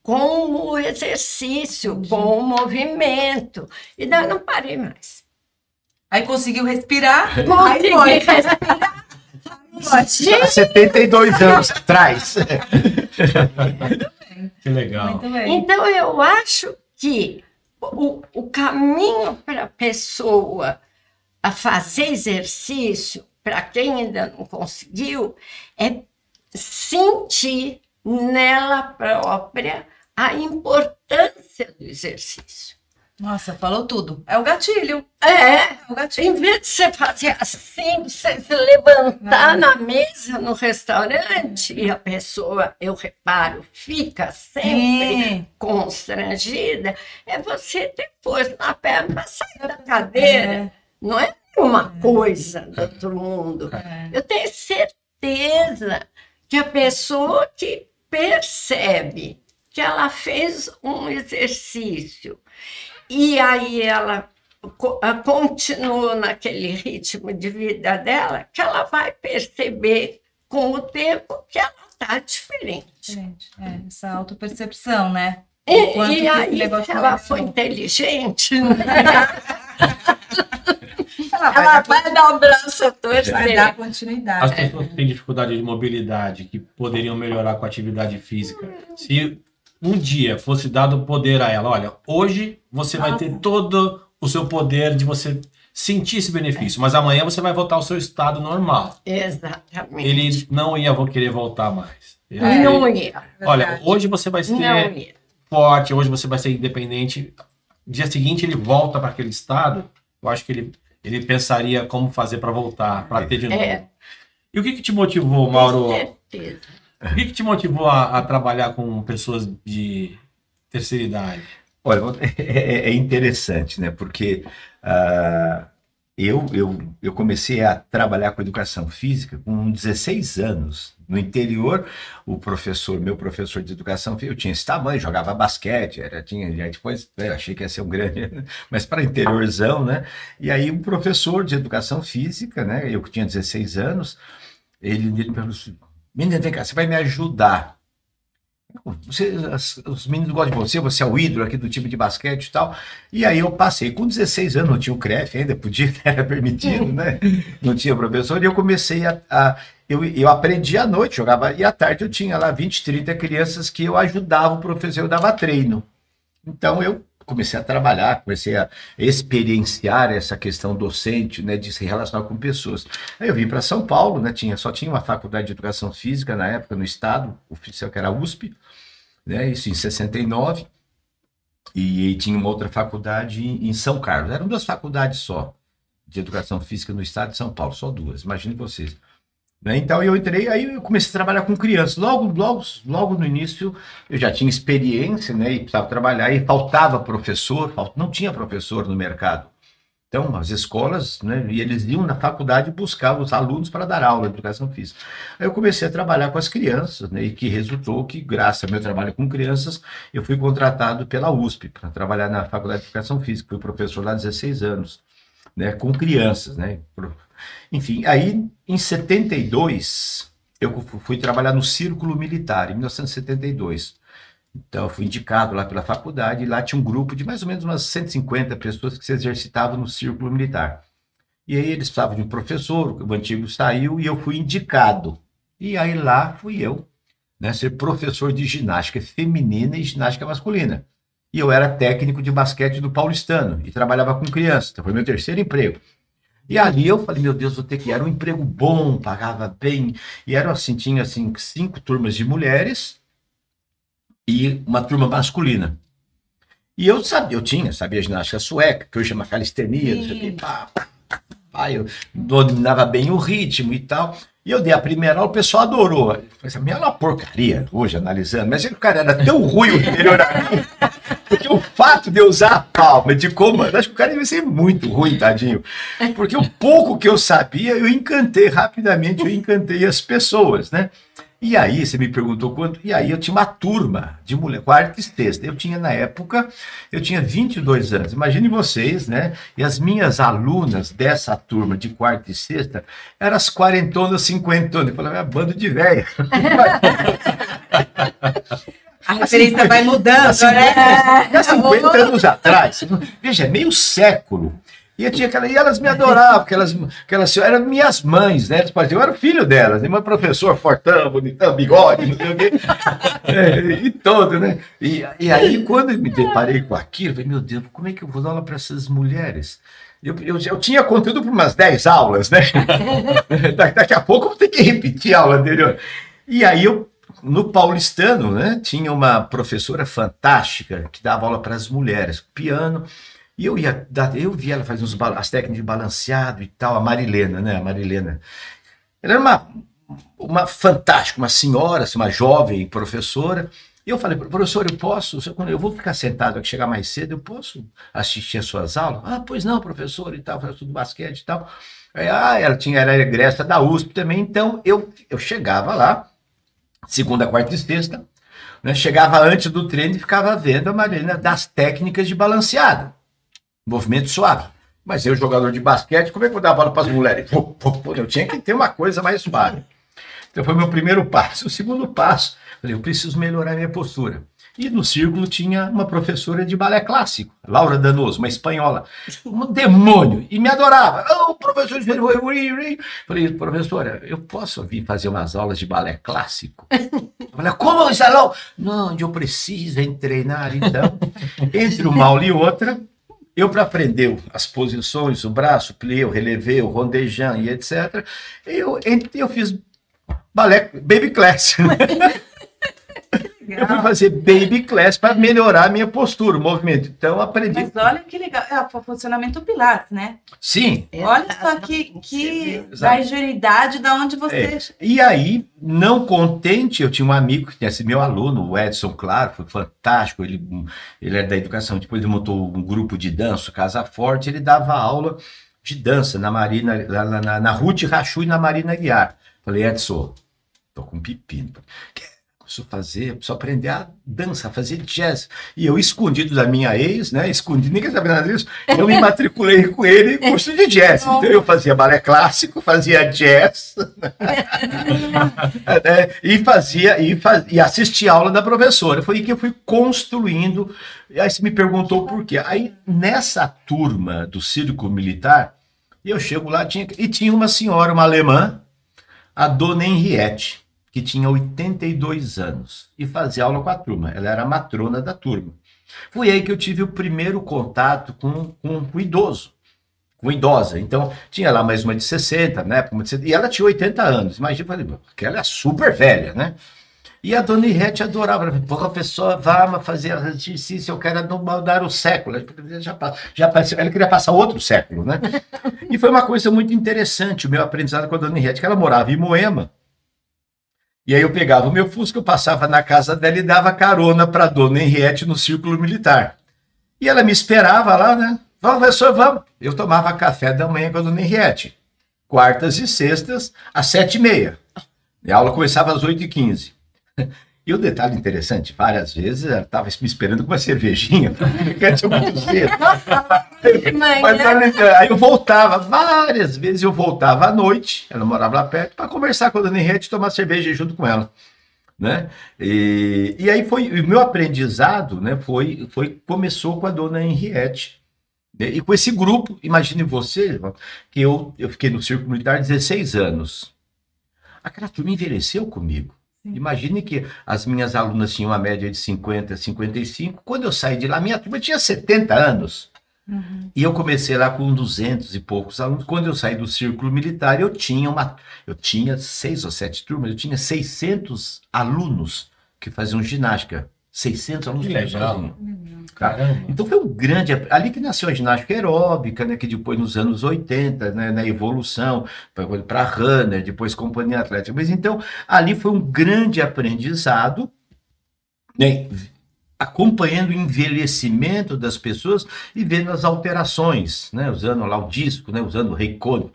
com o exercício, com o movimento. E daí eu não parei mais. Aí conseguiu respirar? Consegui respirar. Há 72 anos atrás. Que legal. Muito bem. Então, eu acho que o caminho para a pessoa a fazer exercício, para quem ainda não conseguiu, é sentir nela própria a importância do exercício. Nossa, falou tudo. É o gatilho. É o gatilho. Em vez de você fazer assim, você se levantar na mesa no restaurante e a pessoa, eu reparo, fica sempre constrangida, é você ter força na perna para sair da cadeira. Não é uma coisa do outro mundo. Eu tenho certeza que a pessoa que percebe que ela fez um exercício e aí ela continua naquele ritmo de vida dela, que ela vai perceber com o tempo que ela está diferente. Essa autopercepção, né? E aí ela foi inteligente, né? Ela vai dar um braço a torcer. Vai dar continuidade. As pessoas que têm dificuldade de mobilidade, que poderiam melhorar com a atividade física, se um dia fosse dado o poder a ela, olha, hoje você vai ter todo o seu poder de você sentir esse benefício, mas amanhã você vai voltar ao seu estado normal. Exatamente. Ele não ia querer voltar mais. Não ia. Olha, hoje você vai ser forte, hoje você vai ser independente. Dia seguinte ele volta para aquele estado, eu acho que ele pensaria como fazer para voltar, para ter de novo. E o que te motivou, Mauro? Com certeza. O que te motivou a trabalhar com pessoas de terceira idade? Olha, é interessante, né? Porque eu comecei a trabalhar com educação física com 16 anos. No interior, meu professor de educação física, eu tinha esse tamanho, jogava basquete, depois eu achei que ia ser um grande, mas para interiorzão, né? E aí um professor de educação física, né? Eu que tinha 16 anos, ele me perguntou assim, menina, vem cá, você vai me ajudar. Os meninos gostam de você é o ídolo aqui do time de basquete e tal. E aí eu passei, com 16 anos, não tinha o CREF ainda, podia, era permitido, né? Não tinha professor, e eu comecei eu aprendi à noite, jogava, e à tarde eu tinha lá 20, 30 crianças que eu ajudava o professor, eu dava treino. Então eu comecei a trabalhar, comecei a experienciar essa questão docente, né, de se relacionar com pessoas. Aí eu vim para São Paulo, né, só tinha uma faculdade de educação física na época no estado, oficial que era a USP, né, isso em 69, e tinha uma outra faculdade em São Carlos. Eram 2 faculdades só de educação física no estado de São Paulo, só 2, imagine vocês. Então eu entrei, aí eu comecei a trabalhar com crianças. Logo no início eu já tinha experiência, né, e precisava trabalhar, e faltava professor, não tinha professor no mercado. Então as escolas, né, e eles iam na faculdade buscar os alunos para dar aula de educação física. Aí eu comecei a trabalhar com as crianças, né, e que resultou que, graças ao meu trabalho com crianças, eu fui contratado pela USP para trabalhar na faculdade de educação física. Fui professor lá há 16 anos, né, com crianças, né. Enfim, aí em 72 eu fui trabalhar no Círculo Militar, em 1972. Então eu fui indicado lá pela faculdade, e lá tinha um grupo de mais ou menos umas 150 pessoas que se exercitavam no Círculo Militar. E aí eles precisavam de um professor, o antigo saiu, e eu fui indicado. E aí lá fui eu, né, ser professor de ginástica feminina e ginástica masculina. E eu era técnico de basquete do Paulistano e trabalhava com crianças. Então foi meu terceiro emprego. E ali eu falei, meu Deus, vou ter que... Era um emprego bom, pagava bem. E era assim, tinha assim, 5 turmas de mulheres e uma turma masculina. E eu sabia ginástica sueca, que hoje chama calistenia, não sei o quê, eu dominava bem o ritmo e tal. E eu dei a primeira aula, o pessoal adorou. A minha aula é uma porcaria, hoje, analisando. Mas o cara era tão ruim o anterior a mim, porque o fato de eu usar a palma de comando, acho que o cara devia ser muito ruim, tadinho. Porque o pouco que eu sabia, eu encantei rapidamente, eu encantei as pessoas, né? E aí, você me perguntou quanto... E aí eu tinha uma turma de mulher, quarta e sexta. Eu tinha, na época, 22 anos. Imagine vocês, né? E as minhas alunas dessa turma de quarta e sexta eram as quarentonas, cinquentonas. Eu falava, bando de velha. A referência vai mudando, né? Há 50 anos atrás. Veja, meio século. E elas me adoravam, aquelas eram minhas mães, né? Eu era filho delas, meu professor fortão, bonitão, bigode, não sei o quê, e todo, né? E aí, quando eu me deparei com aquilo, eu falei, meu Deus, como é que eu vou dar aula para essas mulheres? Eu tinha conteúdo para umas 10 aulas, né? Daqui a pouco eu vou ter que repetir a aula anterior. E aí, no Paulistano, né, tinha uma professora fantástica que dava aula para as mulheres, piano. E eu vi ela fazer as técnicas de balanceado e tal, a Marilena, né? A Marilena. Ela era uma fantástica, uma senhora, assim, uma jovem professora. E eu falei, professor, eu vou ficar sentado aqui, chegar mais cedo, eu posso assistir as suas aulas? Ah, pois não, professor, e tal, faz tudo basquete e tal. Aí, ela era egressa da USP também, então eu chegava lá, segunda, quarta e sexta, né? Chegava antes do treino e ficava vendo a Marilena das técnicas de balanceado. Movimento suave. Mas eu, jogador de basquete, como é que eu dava bola para as mulheres? Eu tinha que ter uma coisa mais suave. Então foi meu primeiro passo. O segundo passo, eu preciso melhorar minha postura. E no círculo tinha uma professora de balé clássico, Laura Danoso, uma espanhola, um demônio, e me adorava. Professor, falei, professora, eu posso vir fazer umas aulas de balé clássico? Eu falei, como, Salão? Não, eu preciso treinar, então. Entre uma aula e outra, eu, para aprender as posições, o braço, plié, o relevé, o rondejant e etc., eu fiz balé, baby class. Eu fui fazer baby class para melhorar a minha postura, o movimento. Então, eu aprendi. Mas olha que legal. É o funcionamento Pilates, né? Sim. Olha só que da ingenuidade da onde você... E aí, não contente, eu tinha um amigo que tinha sido meu aluno, o Edson, claro, foi fantástico. Ele era da educação. Depois ele montou um grupo de dança, Casa Forte. Ele dava aula de dança na Marina, na Ruth Rachu e na Marina Guiar. Falei, Edson, tô com pepino. Preciso aprender a dança, a fazer jazz. E eu, escondido da minha ex, né? Escondido, ninguém sabia nada disso. Eu me matriculei com ele em curso de jazz. Então eu fazia balé clássico, fazia jazz. e assistia a aula da professora. Foi aí que eu fui construindo. E aí você me perguntou por quê. Aí nessa turma do Círculo Militar, eu chego lá, tinha uma senhora, uma alemã, a dona Henriette, que tinha 82 anos, e fazia aula com a turma. Ela era a matrona da turma. Foi aí que eu tive o primeiro contato com o idoso, com idosa. Então, tinha lá mais uma de 60, né? E ela tinha 80 anos. Imagina, porque ela é super velha, né? E a dona Henriette adorava. Ela falou, professor, vamos fazer exercício, eu quero mudar o século. Ela queria passar outro século, né? E foi uma coisa muito interessante, o meu aprendizado com a dona Henriette, que ela morava em Moema. E aí eu pegava o meu Fusca, eu passava na casa dela e dava carona para a dona Henriette no Círculo Militar. E ela me esperava lá, né? Vamos, professor, vamos. Eu tomava café da manhã com a dona Henriette. Quartas e sextas, às 7h30. E a aula começava às 8h15. E o detalhe interessante, várias vezes ela estava me esperando com uma cervejinha, porque tinha muito cedo. Aí eu voltava, várias vezes eu voltava à noite, ela morava lá perto, para conversar com a dona Henriette e tomar cerveja junto com ela. Né? E aí o meu aprendizado, né, começou com a dona Henriette. E com esse grupo, imagine você, que eu fiquei no Círculo Militar 16 anos. Aquela turma envelheceu comigo. Imagine que as minhas alunas tinham uma média de 50, 55. Quando eu saí de lá, minha turma tinha 70 anos. E eu comecei lá com 200 e poucos alunos. Quando eu saí do círculo militar, eu tinha 6 ou 7 turmas, eu tinha 600 alunos que faziam ginástica. 600 alunos. Que legal. Caramba. Então foi um grande... Ali que nasceu a ginástica aeróbica, né, que depois nos anos 80, né, na evolução, para runner, depois companhia atlética. Mas então, ali foi um grande aprendizado, né, acompanhando o envelhecimento das pessoas e vendo as alterações, né, usando lá o disco, né, usando o recolho,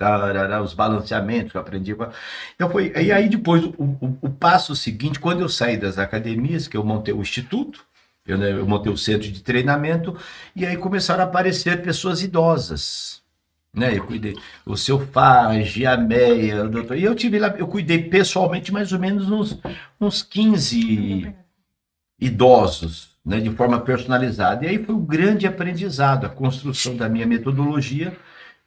os balanceamentos que eu aprendi. Então foi, e aí depois, o passo seguinte, quando eu saí das academias, que eu montei o instituto, eu montei o centro de treinamento, e aí começaram a aparecer pessoas idosas, né? Eu cuidei, o seu Fage, a Meia, o doutor, e eu tive lá, eu cuidei pessoalmente mais ou menos uns 15 idosos, né, de forma personalizada, e aí foi um grande aprendizado, a construção da minha metodologia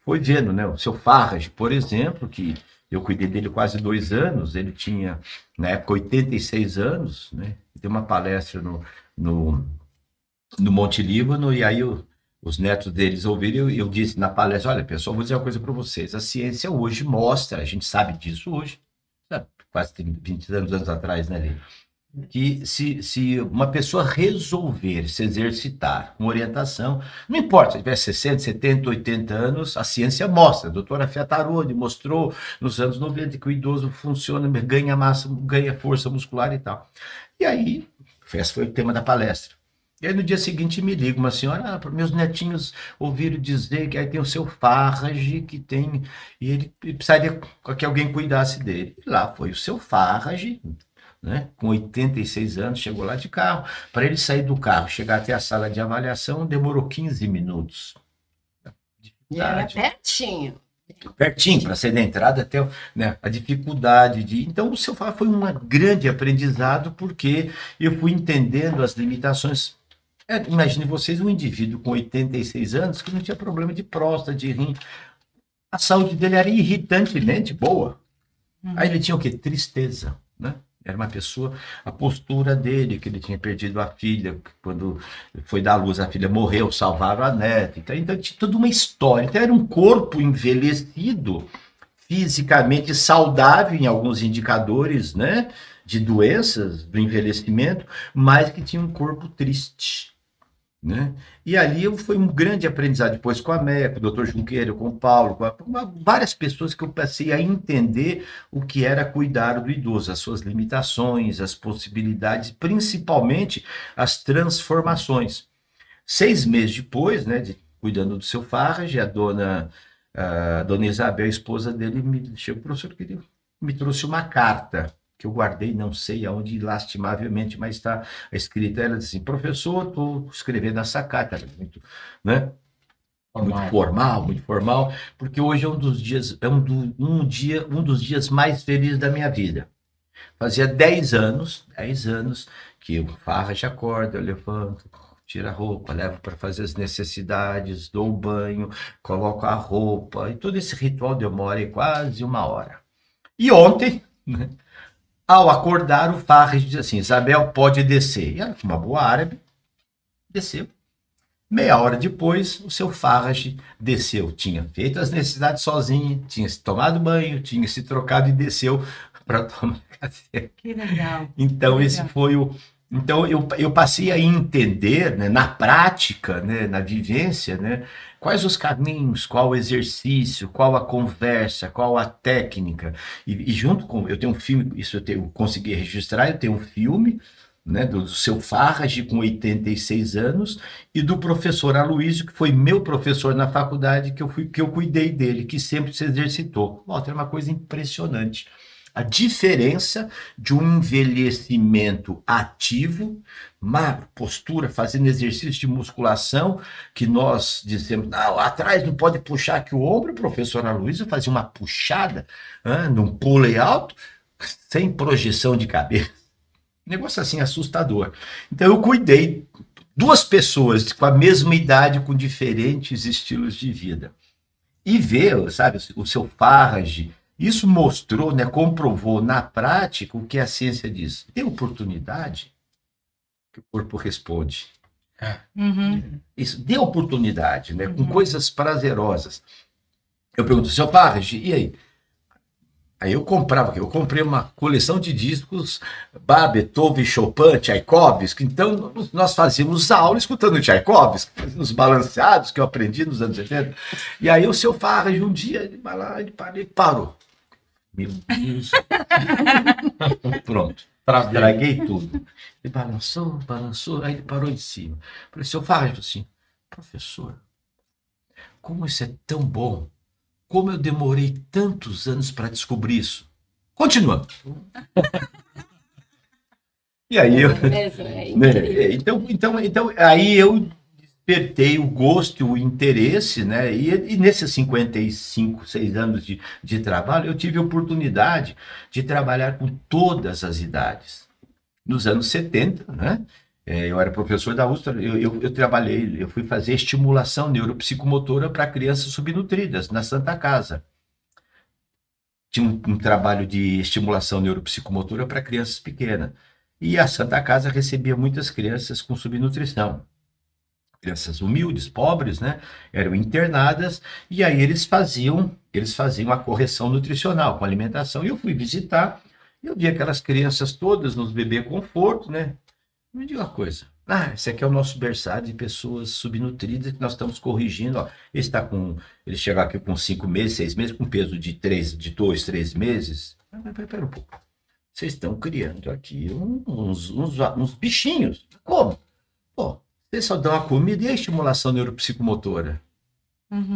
foi vendo, né, o seu Farrage, por exemplo, que eu cuidei dele quase 2 anos, ele tinha, na época, 86 anos, né, deu uma palestra no Monte Líbano, e aí os netos deles ouviram, eu disse na palestra, olha, pessoal, vou dizer uma coisa para vocês, a ciência hoje mostra, a gente sabe disso hoje, sabe, quase 20 anos atrás, né, Lili? Que se uma pessoa resolver se exercitar com orientação, não importa, se tiver 60, 70, 80 anos, a ciência mostra. A doutora Fiataroli mostrou nos anos 90 que o idoso funciona, ganha massa, ganha força muscular e tal. E aí, esse foi o tema da palestra. E aí no dia seguinte me liga uma senhora, meus netinhos ouviram dizer que aí tem o seu Farrage, que tem, e ele precisaria que alguém cuidasse dele. E lá foi o seu Farrage, né, com 86 anos, chegou lá de carro. Para ele sair do carro, chegar até a sala de avaliação, demorou 15 minutos. E era pertinho. Pertinho, para sair da entrada até, né, a dificuldade de... Então, o seu Farrage foi um grande aprendizado, porque eu fui entendendo as limitações. Imagine vocês, um indivíduo com 86 anos que não tinha problema de próstata, de rim. A saúde dele era irritantemente boa. Aí ele tinha o quê? Tristeza, né? Era uma pessoa, a postura dele, que ele tinha perdido a filha, quando foi dar à luz, a filha morreu, salvaram a neta. Então tinha toda uma história. Então era um corpo envelhecido, fisicamente saudável em alguns indicadores, né, de doenças, do envelhecimento, mas que tinha um corpo triste, né? E ali foi um grande aprendizado, depois com a Meia, com o Dr. Junqueira, com o Paulo, com várias pessoas que eu passei a entender o que era cuidar do idoso, as suas limitações, as possibilidades, principalmente as transformações. 6 meses depois, né, cuidando do seu Farrage, a dona Isabel, a esposa dele, me chegou, professor, que me trouxe uma carta que eu guardei, não sei aonde, lastimavelmente, mas está escrita, ela diz assim, professor, estou escrevendo essa carta, muito, né? Muito formal, porque hoje é um dos dias, um dos dias mais felizes da minha vida. Fazia 10 anos que o Farrage acorda, eu levanto, tiro a roupa, levo para fazer as necessidades, dou o banho, coloco a roupa, e todo esse ritual demora quase 1 hora. E ontem, né, ao acordar, o Farrage diz assim, Isabel, pode descer. E ela, uma boa árabe, desceu. Meia hora depois, o seu Farrage desceu. Tinha feito as necessidades sozinho, tinha se tomado banho, tinha se trocado e desceu para tomar café. Que legal. Então, esse foi o... Então, eu passei a entender, né, na prática, né, na vivência, né, quais os caminhos, qual o exercício, qual a conversa, qual a técnica. E junto com... Eu tenho um filme, isso eu consegui registrar, eu tenho um filme, né, do seu Farrage, com 86 anos, e do professor Aloysio, que foi meu professor na faculdade, que eu cuidei dele, que sempre se exercitou. Walter, é uma coisa impressionante. A diferença de um envelhecimento ativo, magro, postura, fazendo exercício de musculação, que nós dizemos, não, atrás não pode puxar aqui o ombro, o professor Aloysio fazia uma puxada, num pulley alto, sem projeção de cabeça. Negócio assim assustador. Então eu cuidei 2 pessoas com a mesma idade, com diferentes estilos de vida. E ver, sabe, o seu Farrage, Isso mostrou, né, comprovou na prática o que a ciência diz. Tem oportunidade que o corpo responde. Isso, dê oportunidade, né, com coisas prazerosas. Eu pergunto, seu Parge, e aí? Aí eu comprei uma coleção de discos Beethoven, Chopin, Tchaikovsky. Então nós fazíamos aula escutando Tchaikovsky, os balanceados que eu aprendi nos anos 70. E aí o seu Farage um dia ele vai lá, ele parou. Meu Deus. Pronto. Traguei tudo. Ele balançou, aí ele parou de cima. Eu falei, seu Farage, assim, professor, como isso é tão bom. Como eu demorei tantos anos para descobrir isso. Continuando. E aí eu... Então, aí eu despertei o gosto e o interesse, né? E nesses 55, 6 anos de trabalho, eu tive a oportunidade de trabalhar com todas as idades. Nos anos 70, né? Eu era professor da USP, eu fui fazer estimulação neuropsicomotora para crianças subnutridas na Santa Casa. Tinha um trabalho de estimulação neuropsicomotora para crianças pequenas. E a Santa Casa recebia muitas crianças com subnutrição. Crianças humildes, pobres, né? Eram internadas, e aí eles faziam a correção nutricional com alimentação. E eu fui visitar, e eu vi aquelas crianças todas nos bebê conforto, né? Me diga uma coisa. Esse aqui é o nosso berçário de pessoas subnutridas que nós estamos corrigindo. Ó. Ele chegou aqui com 5 meses, 6 meses, com peso de 2, 3 meses. Pera um pouco. Vocês estão criando aqui uns bichinhos. Como? Pô, vocês só dão a comida e a estimulação neuropsicomotora.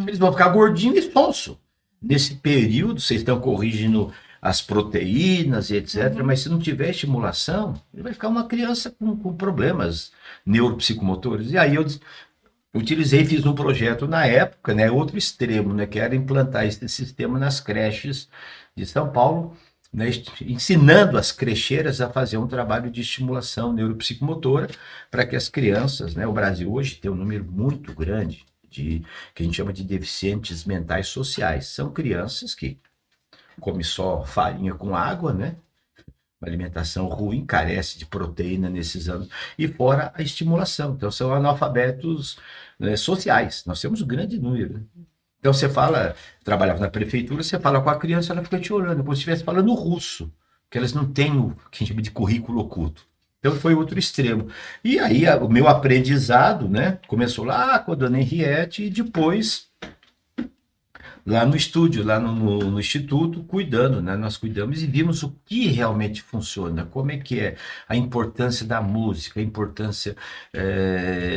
Eles vão ficar gordinhos e sonso. Nesse período, vocês estão corrigindo as proteínas e etc. Mas se não tiver estimulação, ele vai ficar uma criança com problemas neuropsicomotores. E aí eu fiz um projeto na época, né, outro extremo, né, que era implantar esse sistema nas creches de São Paulo, né, ensinando as crecheiras a fazer um trabalho de estimulação neuropsicomotora para que as crianças, né, o Brasil hoje tem um número muito grande que a gente chama de deficientes mentais sociais. São crianças que come só farinha com água, né? Uma alimentação ruim, carece de proteína nesses anos. E fora a estimulação. Então, são analfabetos, né, sociais. Nós temos um grande número. Então, você trabalhava na prefeitura, você fala com a criança, ela fica te olhando, como se estivesse falando russo, porque elas não têm o que a gente chama de currículo oculto. Então, foi outro extremo. E aí, o meu aprendizado, né, começou lá com a dona Henriette e depois lá no estúdio, lá no instituto, cuidando, né? Nós cuidamos e vimos o que realmente funciona, como é que é a importância da música, a importância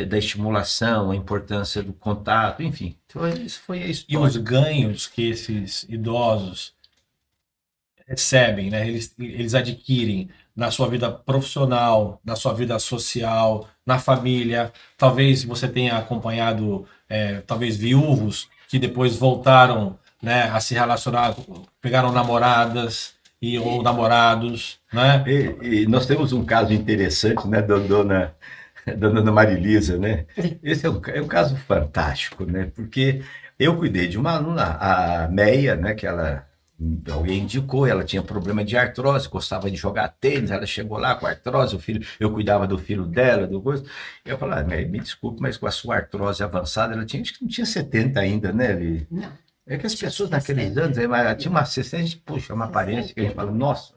da estimulação, a importância do contato, enfim. Então, isso foi a história. E os ganhos que esses idosos recebem, né? Eles adquirem na sua vida profissional, na sua vida social, na família. Talvez você tenha acompanhado, talvez viúvos, que depois voltaram, né, a se relacionar, pegaram namoradas ou namorados, né? E nós temos um caso interessante, né, da dona Marilisa, né? Esse é um caso fantástico, né? Porque eu cuidei de uma aluna, a Meia, né, que alguém indicou, ela tinha problema de artrose, gostava de jogar tênis, ela chegou lá com artrose, eu cuidava do filho dela, do coisa. Eu falei, me desculpe, mas com a sua artrose avançada, acho que não tinha 70 ainda, né? Não. É que as pessoas naqueles anos, ela tinha uma 60, puxa, uma aparência que a gente fala, nossa,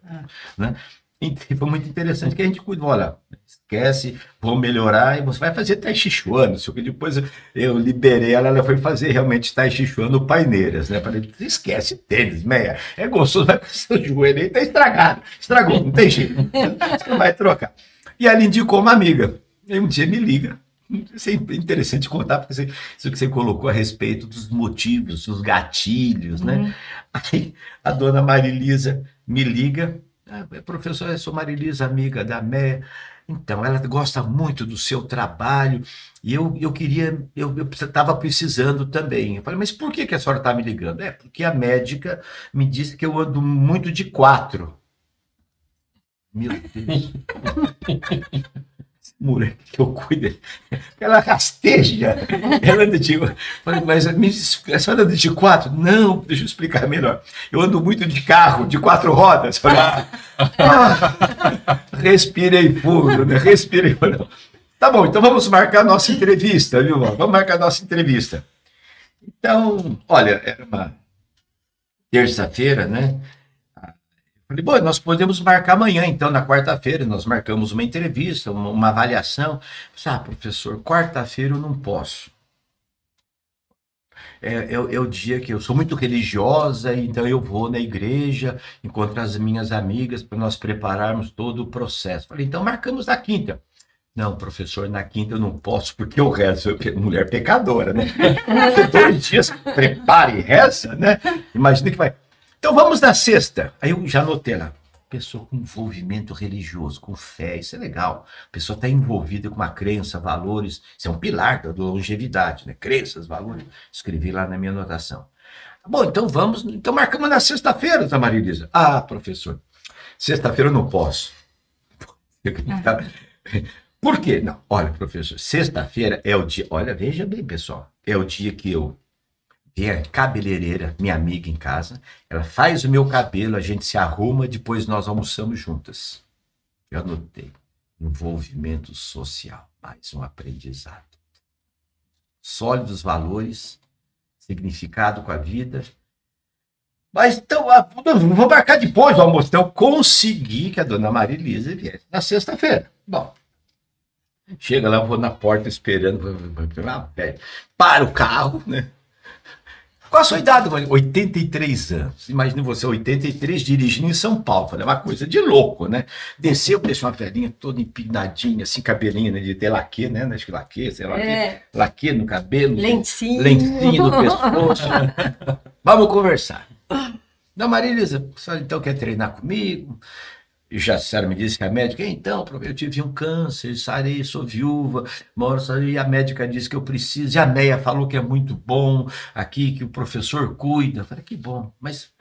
né? E foi muito interessante que a gente cuidou, olha, esquece, vou melhorar e você vai fazer Tai Chi Chuan, não sei o que. Depois eu liberei ela foi fazer realmente Tai Chi Chuan no Paineiras, né? Falei, esquece tênis, Meia, é gostoso, vai com o seu joelho aí, tá estragado, estragou, não tem jeito, você não vai trocar. E ela indicou uma amiga, e um dia me liga. Isso é interessante contar, porque isso que você colocou a respeito dos motivos, dos gatilhos, né? Aí a dona Marilisa me liga, professor, eu sou Marilisa, amiga da Meia. Então, ela gosta muito do seu trabalho e eu estava precisando também. Eu falei, mas por que a senhora está me ligando? Porque a médica me disse que eu ando muito de 4. Meu Deus. Moleque que eu cuido. ela rasteja. Ela anda de... Falei, mas a senhora anda de 4? Não, deixa eu explicar melhor. Eu ando muito de carro, de 4 rodas. Falei, respirei fundo, né? Respirei fundo. Tá bom, então vamos marcar a nossa entrevista, viu? Vamos marcar a nossa entrevista. Então, olha, era uma terça-feira, né? Falei, bom, nós podemos marcar amanhã, então, na quarta-feira, nós marcamos uma entrevista, uma avaliação. Falei, professor, quarta-feira eu não posso. É o dia que eu sou muito religiosa, então eu vou na igreja, encontro as minhas amigas para nós prepararmos todo o processo. Falei, então marcamos na quinta. Não, professor, na quinta eu não posso, porque eu rezo, mulher pecadora, né? 2 dias prepara e reza, né? Imagina que vai... Então vamos na sexta. Aí eu já notei lá, pessoa com envolvimento religioso, com fé, isso é legal. A pessoa está envolvida com uma crença, valores, isso é um pilar da longevidade, né? Crenças, valores. Escrevi lá na minha anotação. Bom, então vamos, então marcamos na sexta-feira, tá, Maria Elisa? Professor, sexta-feira eu não posso. Por quê? Não, olha, professor, sexta-feira é o dia, olha, veja bem, pessoal, é o dia que eu tem a cabeleireira, minha amiga em casa, ela faz o meu cabelo, a gente se arruma, depois nós almoçamos juntas. Eu anotei, envolvimento social, mais um aprendizado. Sólidos valores, significado com a vida. Mas então, vou marcar depois do almoço. Então, eu consegui que a dona Maria Elisa viesse na sexta-feira. Bom, chega lá, eu vou na porta esperando, velho, para o carro, né? Qual a sua idade? 83 anos. Imagina você, 83, dirigindo em São Paulo. Falei, é uma coisa de louco, né? Desceu, deixou uma velhinha toda empinadinha, assim, cabelinho, né? De ter laque, né? Acho que laque, sei lá. Laque no cabelo. Lencinho. Lencinho no pescoço. Vamos conversar. Não, Maria Elisa, a senhora então quer treinar comigo? E já a senhora me disse que a médica, então, eu tive um câncer, sarei, sou viúva, moro, e a médica disse que eu preciso, e a Neia falou que é muito bom aqui, que o professor cuida. Eu falei, que bom, mas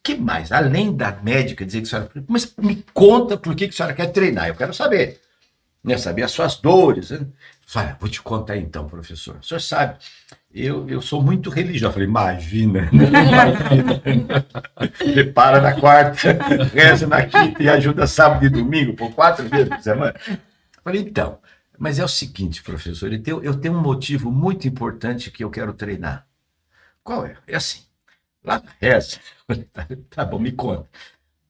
que mais? Além da médica dizer que a senhora... Mas me conta por que a senhora quer treinar, eu quero saber, né? Saber as suas dores. Né? Olha, vou te contar então, professor. O senhor sabe, eu sou muito religioso. Eu falei, imagina. Prepara na quarta, reza na quinta e ajuda sábado e domingo, por 4 vezes por semana. Eu falei, então, mas é o seguinte, professor, eu tenho um motivo muito importante que eu quero treinar. Qual é? É assim, lá na reza, tá bom, me conta.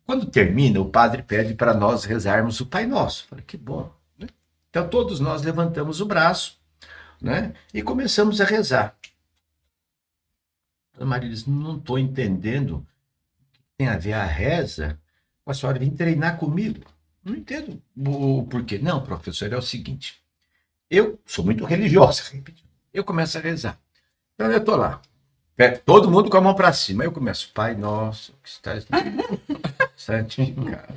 Quando termina, o padre pede para nós rezarmos o Pai Nosso. Eu falei, que bom. Então, todos nós levantamos o braço, né, e começamos a rezar. A Maria disse, não estou entendendo o que tem a ver a reza com a senhora vir treinar comigo. Não entendo o porquê. Não, professor, é o seguinte, eu sou muito religiosa, eu começo a rezar. Então, eu estou lá, todo mundo com a mão para cima. Aí eu começo, Pai Nosso, que estás santificado.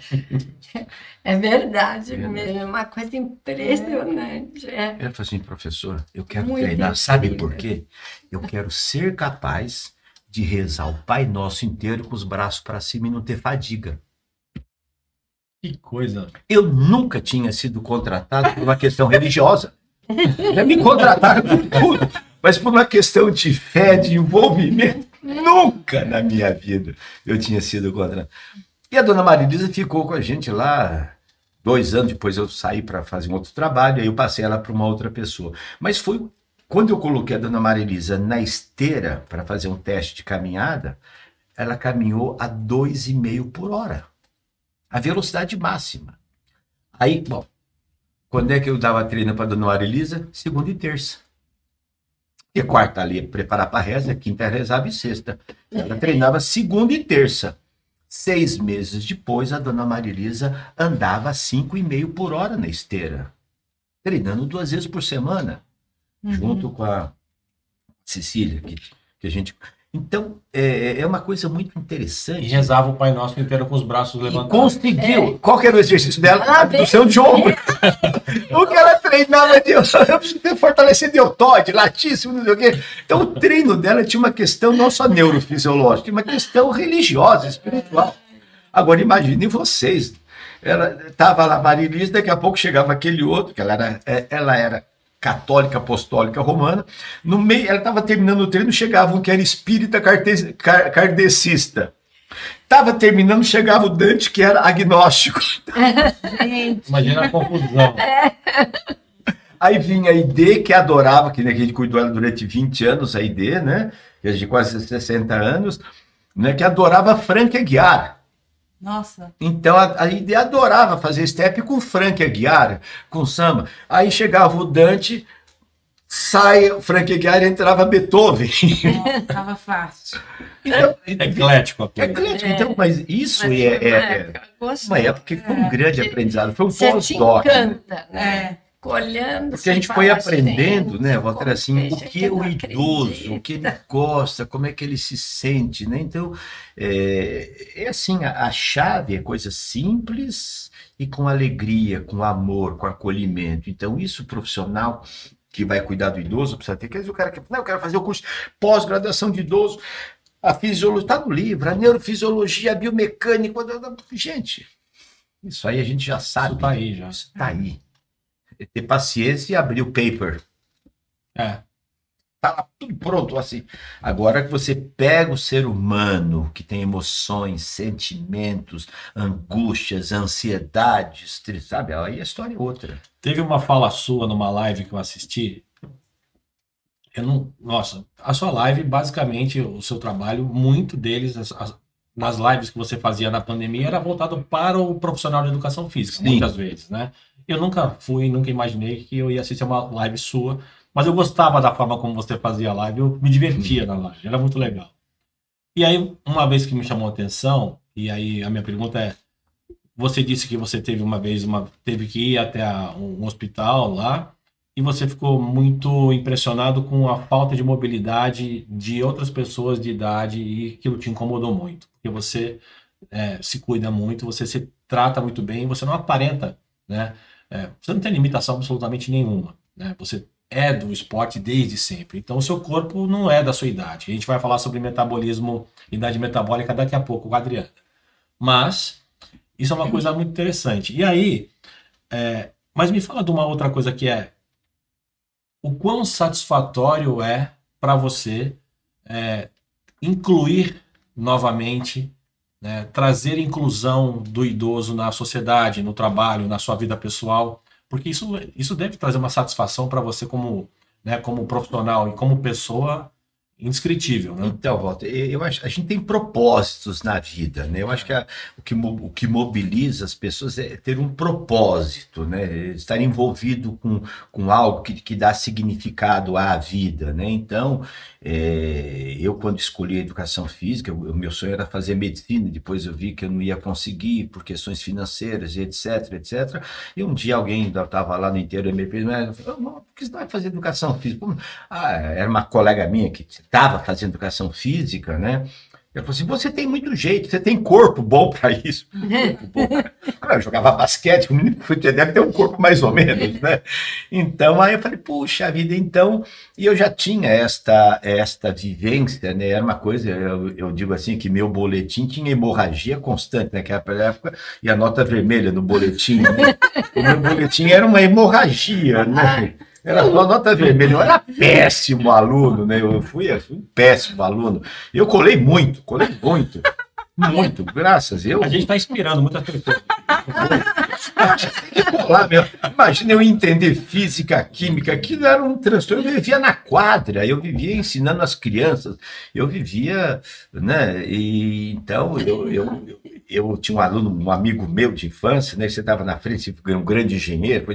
É verdade mesmo, é uma coisa impressionante. Ela falou assim, professor, eu quero treinar, sabe por quê? Eu quero ser capaz de rezar o Pai Nosso inteiro com os braços para cima e não ter fadiga. Que coisa. Eu nunca tinha sido contratado por uma questão religiosa. Já me contrataram por tudo, mas por uma questão de fé, de envolvimento, nunca na minha vida eu tinha sido contratado. E a dona Maria Elisa ficou com a gente lá 2 anos, depois eu saí para fazer um outro trabalho, aí eu passei ela para uma outra pessoa. Mas foi quando eu coloquei a dona Maria Elisa na esteira para fazer um teste de caminhada, ela caminhou a 2,5 por hora. A velocidade máxima. Aí, bom, quando é que eu dava treino para a dona Maria Elisa? Segunda e terça. E quarta ali, preparar para reza, quinta rezava e sexta. Ela treinava segunda e terça. 6 meses depois, a dona Maria Elisa andava a 5,5 por hora na esteira, treinando 2 vezes por semana, junto com a Cecília, que a gente... Então, é uma coisa muito interessante. E rezava o Pai Nosso inteiro com os braços levantados. E conseguiu. Qual que era o exercício dela? A abdução de ombro. O que ela treinava, eu preciso fortalecer deltoide, latíssimo, não sei o quê. Então, o treino dela tinha uma questão não só neurofisiológica, tinha uma questão religiosa, espiritual. Agora, imaginem vocês. Ela estava lá, Maria Elisa, daqui a pouco chegava aquele outro, que ela era católica apostólica romana. No meio, ela estava terminando o treino, chegava um que era espírita kardecista. Estava terminando, chegava o Dante, que era agnóstico. Imagina a confusão. Aí vinha a ID, que adorava, que a gente cuidou ela durante 20 anos, a ID, né? De quase 60 anos, né? Que adorava Frank Aguiar. Nossa. Então a ID adorava fazer step com Frank Aguiar, com samba. Aí chegava o Dante, sai Frank Aguiar e entrava Beethoven. Tava fácil. Então, eclético. Eclético, então, mas isso é uma época que foi um grande aprendizado, foi um pós-doc. Né? Olhando, porque a gente foi aprendendo, né, Walter, assim, o que é o idoso, o que ele gosta, como é que ele se sente, né? Então, assim, a chave é coisa simples e com alegria, com amor, com acolhimento. Então, isso, profissional que vai cuidar do idoso, precisa ter. Quer dizer, o cara que, não, eu quero fazer o curso pós-graduação de idoso, a fisiologia, está no livro, a neurofisiologia, a biomecânica, gente, isso aí a gente já sabe. Isso está aí, já. Isso está aí. Ter paciência e abrir o paper. Tá tudo pronto assim. Agora que você pega o ser humano que tem emoções, sentimentos, angústias, ansiedades, sabe? Aí a história é outra. Teve uma fala sua numa live que eu assisti. Nossa, a sua live, basicamente, o seu trabalho, muito deles, nas lives que você fazia na pandemia, era voltado para o profissional de educação física, Sim. Muitas vezes, né? Eu nunca imaginei que eu ia assistir uma live sua, mas eu gostava da forma como você fazia a live, eu me divertia na live, era muito legal. E aí, uma vez que me chamou a atenção, e aí a minha pergunta é, você disse que você teve teve que ir até um hospital lá, e você ficou muito impressionado com a falta de mobilidade de outras pessoas de idade, e aquilo te incomodou muito, porque você se cuida muito, você se trata muito bem, você não aparenta, né? Você não tem limitação absolutamente nenhuma, né? Você é do esporte desde sempre, então o seu corpo não é da sua idade. A gente vai falar sobre metabolismo, idade metabólica daqui a pouco com a Adriana. Mas isso é uma coisa muito interessante. E aí, mas me fala de uma outra coisa que é o quão satisfatório é para você incluir novamente, né, trazer inclusão do idoso na sociedade, no trabalho, na sua vida pessoal, porque isso deve trazer uma satisfação para você como profissional e como pessoa indescritível, né? Então, Walter, eu acho a gente tem propósitos na vida, né? Eu acho que o que mobiliza as pessoas é ter um propósito, né? Estar envolvido com algo que dá significado à vida, né? Então, eu quando escolhi a educação física, o meu sonho era fazer medicina, depois eu vi que eu não ia conseguir por questões financeiras e etc, etc. E um dia alguém estava lá no interior me perguntou, por que você vai fazer educação física? Era uma colega minha que estava fazendo educação física, né? Eu falei assim, você tem muito jeito, você tem corpo bom para isso. Corpo bom. Eu jogava basquete, o menino que deve ter um corpo mais ou menos, né? Então, aí eu falei, puxa vida, então... E eu já tinha esta vivência, né? Era uma coisa, eu digo assim, que meu boletim tinha hemorragia constante naquela época, e a nota vermelha no boletim, né? O meu boletim era uma hemorragia, né? Era só nota vermelha, eu era péssimo aluno, né? Eu fui um péssimo aluno. Eu colei muito, graças a Deus. A gente está inspirando muitas pessoas. Imagina eu entender física, química, aquilo era um transtorno. Eu vivia na quadra, eu vivia ensinando as crianças, eu vivia, né? E então eu tinha um aluno, um amigo meu de infância, né? Você estava na frente, um grande engenheiro,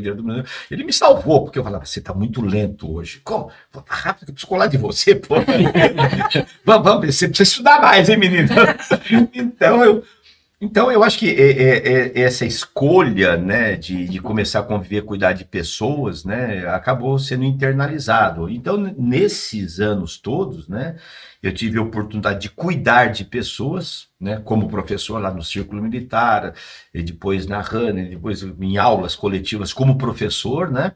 ele me salvou, porque eu falava, você está muito lento hoje. Como? Rápido, que eu preciso colar de você, pô. Vamos, você precisa estudar mais, hein, menino? Então, eu acho que essa escolha, né, de começar a conviver, cuidar de pessoas, né, acabou sendo internalizado. Então, nesses anos todos, né, eu tive a oportunidade de cuidar de pessoas, né, como professor lá no Círculo Militar, e depois na RAN, e depois em aulas coletivas como professor, né,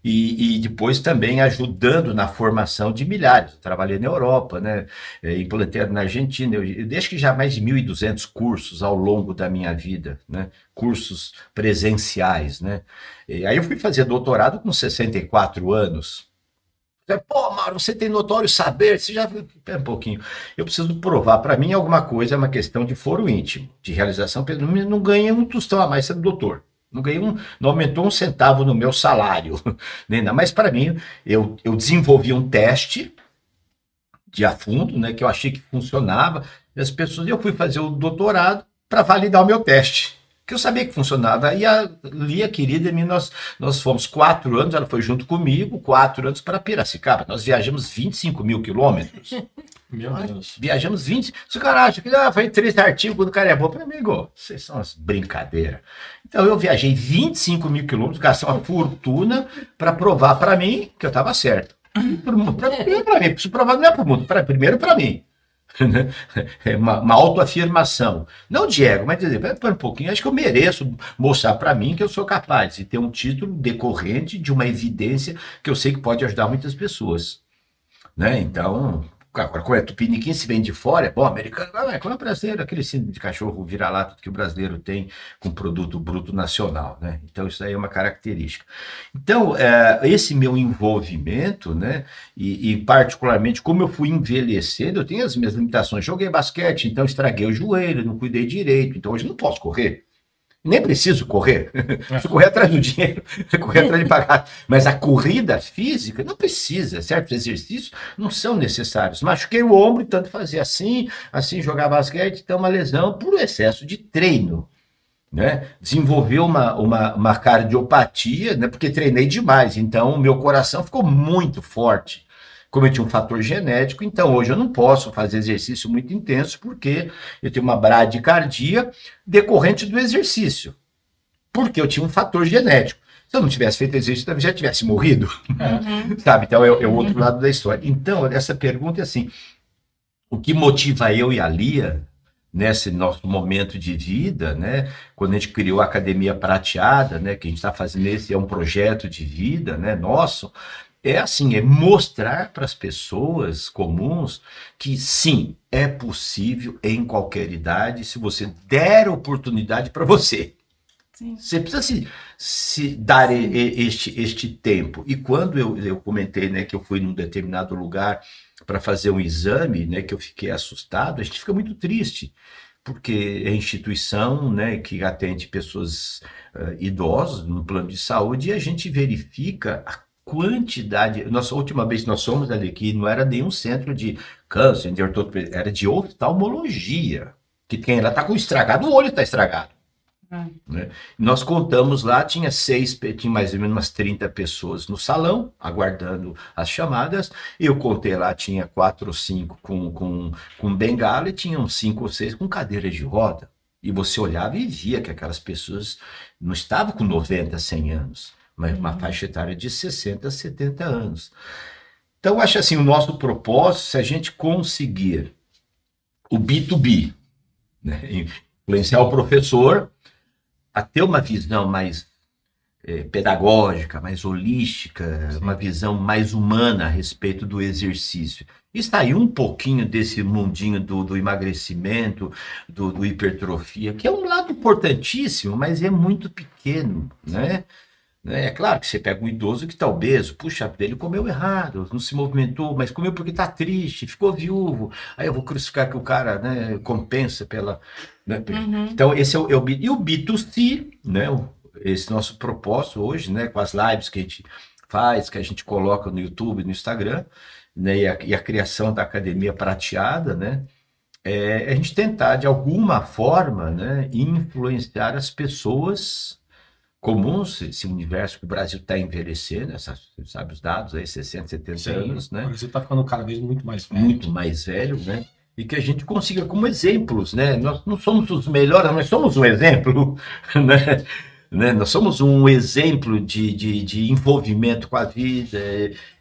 E depois também ajudando na formação de milhares. Eu trabalhei na Europa, né? Implantei na Argentina. Eu deixo que já mais de 1.200 cursos ao longo da minha vida, né? Cursos presenciais, né? E aí eu fui fazer doutorado com 64 anos. Pô, Mauro, você tem notório saber, você já... Pera um pouquinho. Eu preciso provar para mim alguma coisa, é uma questão de foro íntimo, de realização. Não ganhei um tostão a mais sendo doutor. Não aumentou um centavo no meu salário, nem nada. Mas para mim, eu desenvolvi um teste de a fundo, né, que eu achei que funcionava, e eu fui fazer o doutorado para validar o meu teste, que eu sabia que funcionava. E a Lia, querida, nós fomos 4 anos, ela foi junto comigo, 4 anos para Piracicaba. Nós viajamos 25 mil quilômetros. Meu Deus. Viajamos 20. Se o cara acha que foi 3 artigos, quando o cara é bom, para amigo, vocês são umas brincadeiras. Então eu viajei 25 mil quilômetros, gastei uma fortuna para provar para mim que eu estava certo. Primeiro para mim, preciso provar não é para o mundo, primeiro para mim. É uma autoafirmação. Não de ego, mas dizer, para um pouquinho, acho que eu mereço mostrar para mim que eu sou capaz de ter um título decorrente de uma evidência que eu sei que pode ajudar muitas pessoas. Né? Então... Agora, como é tupiniquim, se vem de fora, é bom, americano, como é brasileiro, aquele síndrome de cachorro vira-lata que o brasileiro tem com produto bruto nacional, né? Então, isso aí é uma característica. Então, esse meu envolvimento, né, e particularmente como eu fui envelhecendo, eu tenho as minhas limitações. Joguei basquete, então estraguei o joelho, não cuidei direito, então hoje não posso correr. Nem preciso correr, preciso correr atrás do dinheiro, correr atrás de pagar. Mas a corrida física não precisa, certos exercícios não são necessários. Machuquei o ombro e tanto fazia assim jogar basquete, então uma lesão por excesso de treino. Né? Desenvolveu uma cardiopatia, né? Porque treinei demais, então o meu coração ficou muito forte. Como eu tinha um fator genético, então hoje eu não posso fazer exercício muito intenso porque eu tenho uma bradicardia decorrente do exercício. Porque eu tinha um fator genético. Se eu não tivesse feito exercício, eu já tivesse morrido. Sabe? Então é o outro lado da história. Então, essa pergunta é assim, o que motiva eu e a Lia nesse nosso momento de vida, né? Quando a gente criou a Academia Prateada, né? Que a gente está fazendo esse, é um projeto de vida, né? Nosso. É assim, é mostrar para as pessoas comuns que sim, é possível em qualquer idade, se você der oportunidade para você. Sim. Você precisa se dar este tempo. E quando eu comentei, né, que eu fui num determinado lugar para fazer um exame, né, que eu fiquei assustado, a gente fica muito triste, porque é instituição, né, que atende pessoas idosas no plano de saúde, e a gente verifica a quantidade. Nossa última vez que nós fomos ali, que não era nenhum centro de câncer, era de oftalmologia, que quem lá está com estragado, o olho está estragado. Né? Nós contamos lá, tinha mais ou menos umas 30 pessoas no salão, aguardando as chamadas. Eu contei lá, tinha 4 ou 5 com bengala e tinha uns 5 ou 6 com cadeira de roda. E você olhava e via que aquelas pessoas não estavam com 90, 100 anos. Uma faixa etária de 60, 70 anos. Então, acho assim, o nosso propósito, se a gente conseguir o B2B, né, influenciar o professor a ter uma visão mais pedagógica, mais holística, sim, uma visão mais humana a respeito do exercício. E sair um pouquinho desse mundinho do emagrecimento, do hipertrofia, que é um lado importantíssimo, mas é muito pequeno, né? É claro que você pega um idoso que está obeso, puxa, ele comeu errado, não se movimentou, mas comeu porque está triste, ficou viúvo, aí eu vou crucificar que o cara, né, compensa pela... Né? Então, esse é o B2B. E o B2C, né, esse nosso propósito hoje, né, com as lives que a gente faz, que a gente coloca no YouTube, no Instagram, né, e a criação da Academia Prateada, né, é a gente tentar, de alguma forma, né, influenciar as pessoas comuns, esse universo que o Brasil está envelhecendo, você sabe os dados aí, 60, 70 Sim, anos, né? O Brasil está ficando cada vez muito mais velho. Muito mais velho, né? E que a gente consiga como exemplos, né? Nós não somos os melhores, nós somos um exemplo, né? Nós somos um exemplo de envolvimento com a vida,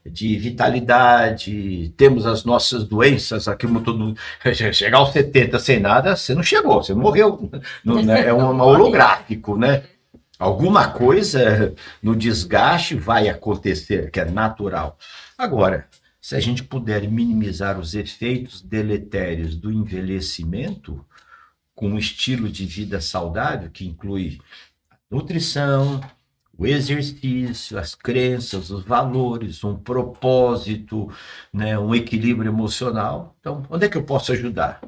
de vitalidade, temos as nossas doenças, aqui todo chegar aos 70 sem nada, você não chegou, você morreu, não, né? É um holográfico, né? Alguma coisa no desgaste vai acontecer, que é natural. Agora, se a gente puder minimizar os efeitos deletérios do envelhecimento com um estilo de vida saudável, que inclui a nutrição, o exercício, as crenças, os valores, um propósito, né, um equilíbrio emocional. Então, onde é que eu posso ajudar?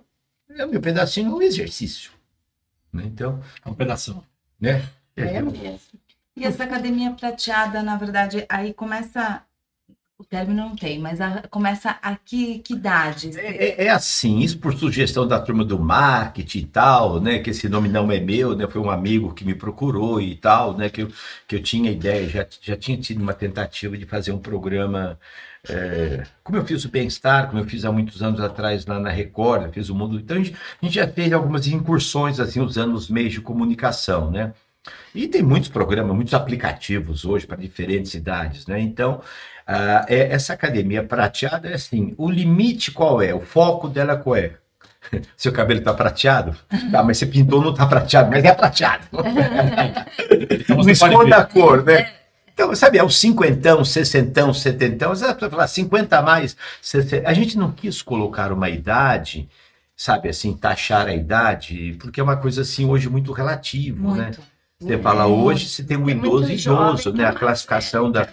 É o meu pedacinho, o exercício. Né? Então, é um pedacinho. Né? É mesmo. E essa academia prateada, na verdade, aí começa... O término não tem, mas começa a que idade? É assim, isso por sugestão da turma do marketing e tal, né? Que esse nome não é meu, né? Foi um amigo que me procurou e tal, né? Que eu tinha ideia, já tinha tido uma tentativa de fazer um programa, como eu fiz o Bem-Estar, como eu fiz há muitos anos atrás lá na Record, eu fiz o Mundo. Então a gente já fez algumas incursões, assim, usando os meios de comunicação, né? E tem muitos programas, muitos aplicativos hoje para diferentes idades, né? Então, essa academia prateada é assim, o limite qual é? O foco dela qual é? Seu cabelo está prateado? Tá, mas você pintou, não está prateado, mas é prateado. Então, não esconda a cor, né? Então, sabe, é o 50, 60, 70, você vai falar 50 a mais. 60. A gente não quis colocar uma idade, sabe, assim, taxar a idade, porque é uma coisa assim hoje muito relativo, né? Você fala hoje, você tem um idoso e idoso, né? A classificação da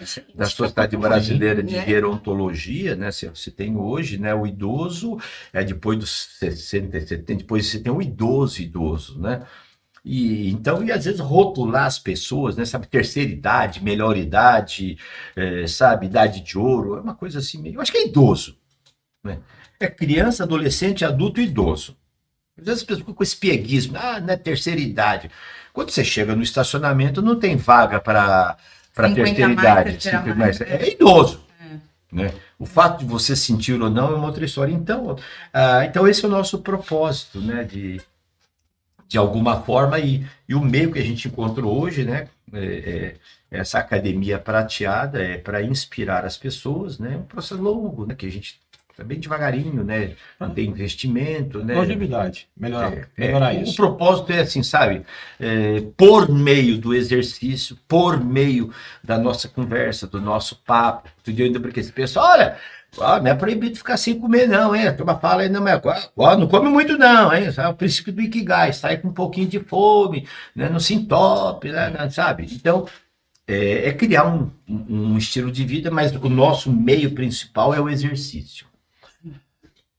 Sociedade Brasileira de Gerontologia, né? Você tem hoje, né? O idoso depois dos 60, 70, depois você tem o idoso, né? E às vezes rotular as pessoas, né? Sabe, terceira idade, melhor idade, sabe, idade de ouro, é uma coisa assim meio... Eu acho que é idoso, né? É criança, adolescente, adulto e idoso. Às vezes as pessoas ficam com esse pieguismo, né? Terceira idade. Quando você chega no estacionamento, não tem vaga para terceira idade. É idoso. Né? O fato de você sentir ou não é uma outra história. Então esse é o nosso propósito, né? De alguma forma, e o meio que a gente encontrou hoje, né? Essa academia prateada é para inspirar as pessoas, né? Um processo longo, né? Que a gente é bem devagarinho, né? Não tem investimento, né? Longevidade, melhorar isso. O propósito é assim, sabe? Por meio do exercício, por meio da nossa conversa, do nosso papo. Outro dia eu ainda porque esse pessoal, olha, não é proibido ficar sem comer não, hein? A turma fala aí, não come muito não, hein? É o princípio do Ikigai, sai com um pouquinho de fome, né? Não se entope, né? Sabe? Então, é criar um estilo de vida, mas o nosso meio principal é o exercício.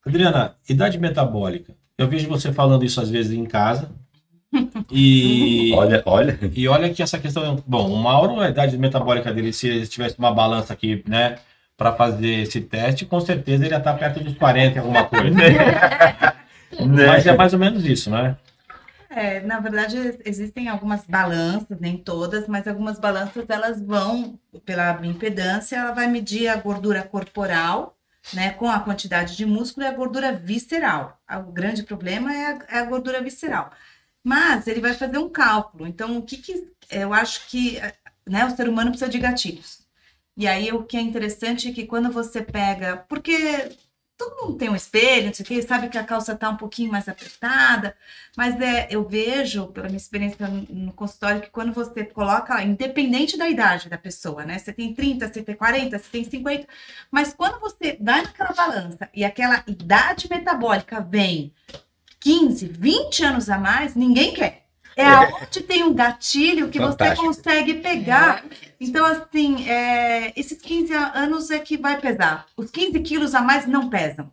Adriana, idade metabólica. Eu vejo você falando isso às vezes em casa. E olha. E olha que essa questão. Bom, o Mauro, a idade metabólica dele, se tivesse uma balança aqui, né, para fazer esse teste, com certeza ele ia estar perto dos 40 alguma coisa. Mas é mais ou menos isso, né? Na verdade, existem algumas balanças, nem todas, mas algumas balanças elas vão, pela impedância, ela vai medir a gordura corporal, né, com a quantidade de músculo e a gordura visceral. O grande problema é a gordura visceral. Mas ele vai fazer um cálculo. Então, eu acho que, né, o ser humano precisa de gatilhos. E aí, o que é interessante é que quando você pega... Porque todo mundo tem um espelho, não sei o quê, sabe que a calça está um pouquinho mais apertada, mas eu vejo, pela minha experiência no consultório, que quando você coloca, independente da idade da pessoa, né? Você tem 30, você tem 40, você tem 50, mas quando você vai naquela balança e aquela idade metabólica vem 15, 20 anos a mais, ninguém quer. É onde tem um gatilho que Fantástico. Você consegue pegar. Então, assim, esses 15 anos é que vai pesar. Os 15 quilos a mais não pesam,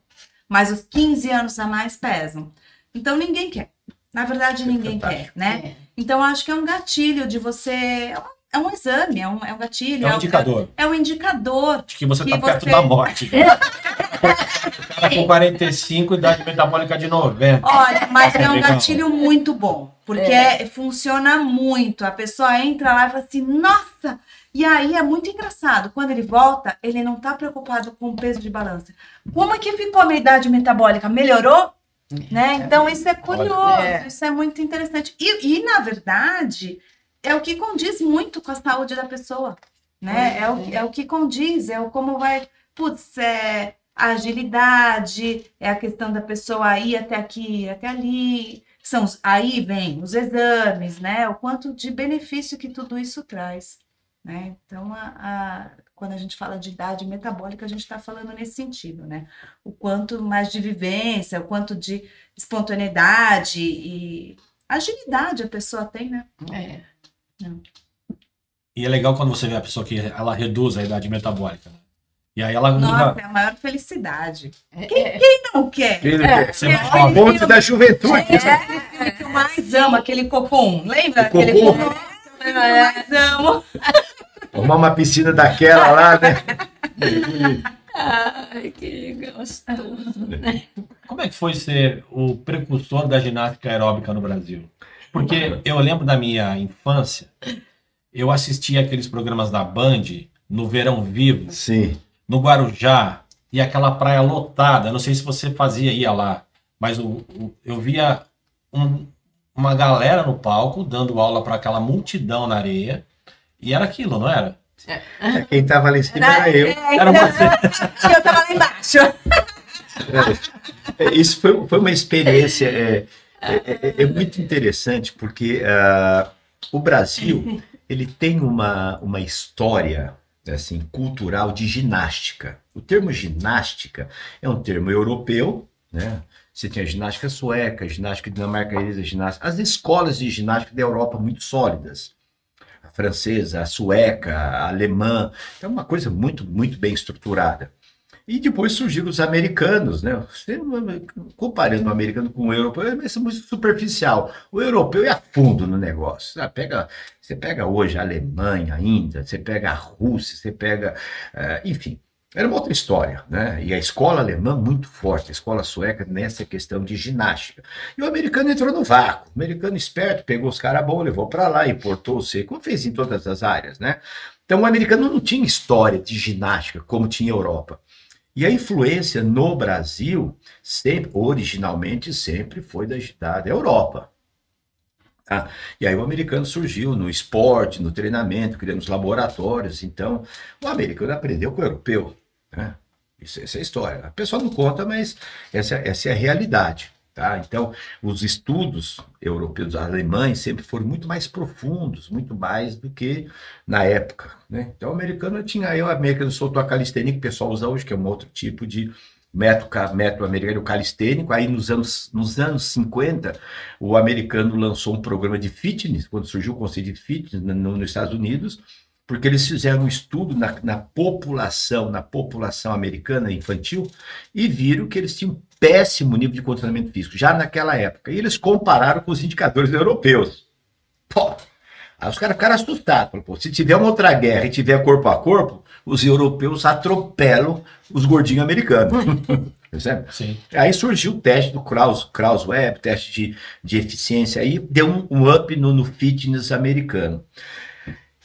mas os 15 anos a mais pesam. Então, ninguém quer. Na verdade, ninguém quer, né? Então, acho que é um gatilho de você... É um exame, é um gatilho. É um indicador. É um indicador. De que você está perto da morte. O cara com 45, idade metabólica de 90. Olha, mas é um gatilho muito bom. Porque funciona muito. A pessoa entra lá e fala assim, nossa... E aí é muito engraçado. Quando ele volta, ele não está preocupado com o peso de balança. Como é que ficou a minha idade metabólica? Melhorou? Né? Então, isso é curioso. Isso é muito interessante. E, na verdade... é o que condiz muito com a saúde da pessoa, né? É o que condiz, como vai... Putz, a agilidade, é a questão da pessoa ir até aqui, até ali, Aí vem os exames, né? O quanto de benefício que tudo isso traz, né? Então, quando a gente fala de idade metabólica, a gente está falando nesse sentido, né? O quanto mais de vivência, o quanto de espontaneidade e agilidade a pessoa tem, né? E é legal quando você vê a pessoa que ela reduz a idade metabólica, né? E aí ela Nossa, é a maior felicidade. Quem não quer? A ponte da juventude. Aquele que eu mais amo, aquele cocum. Lembra? Aquele cocum que eu mais amo. Tomar uma piscina daquela lá, né? Ai, que gostoso, né? Como é que foi ser o precursor da ginástica aeróbica no Brasil? Porque eu lembro da minha infância, eu assistia aqueles programas da Band, no Verão Vivo. Sim. No Guarujá, e aquela praia lotada, não sei se você ia lá, mas eu via uma galera no palco dando aula para aquela multidão na areia, e era aquilo, não era? Quem estava lá em cima era eu. Era você. Eu estava lá embaixo. Isso foi uma experiência muito interessante, porque o Brasil ele tem uma história assim, cultural de ginástica. O termo ginástica é um termo europeu, né? Você tinha ginástica sueca, ginástica dinamarquesa, ginástica... As escolas de ginástica da Europa muito sólidas. A francesa, a sueca, a alemã. Então, uma coisa muito, muito bem estruturada. E depois surgiram os americanos, né? Comparando o americano com o europeu, é muito superficial. O europeu é a fundo no negócio. Você pega hoje a Alemanha ainda, você pega a Rússia, você pega... enfim, era uma outra história, né? E a escola alemã muito forte, a escola sueca nessa questão de ginástica. E o americano entrou no vácuo. O americano esperto pegou os caras bons, levou para lá, importou o seco, como fez em todas as áreas, né? Então o americano não tinha história de ginástica como tinha a Europa. E a influência no Brasil, originalmente, sempre foi da Europa. Tá? E aí o americano surgiu no esporte, no treinamento, criando os laboratórios. Então, o americano aprendeu com o europeu. Né? Essa é a história. A pessoa não conta, mas essa é a realidade. Tá? Então, os estudos europeus, alemães, sempre foram muito mais profundos, muito mais do que na época. Né? Então, o americano o americano soltou a calistenia, que o pessoal usa hoje, que é um outro tipo de método americano calistênico. Aí, nos anos 50, o americano lançou um programa de fitness, quando surgiu o conceito de fitness nos Estados Unidos, porque eles fizeram um estudo na população americana infantil e viram que eles tinham péssimo nível de condicionamento físico, já naquela época. E eles compararam com os indicadores europeus. Pô, aí os caras ficaram assustados. Pô, se tiver uma outra guerra e tiver corpo a corpo, os europeus atropelam os gordinhos americanos. Percebe? Sim. Aí surgiu o teste do Krause-Webb, teste de eficiência, aí deu um up no fitness americano.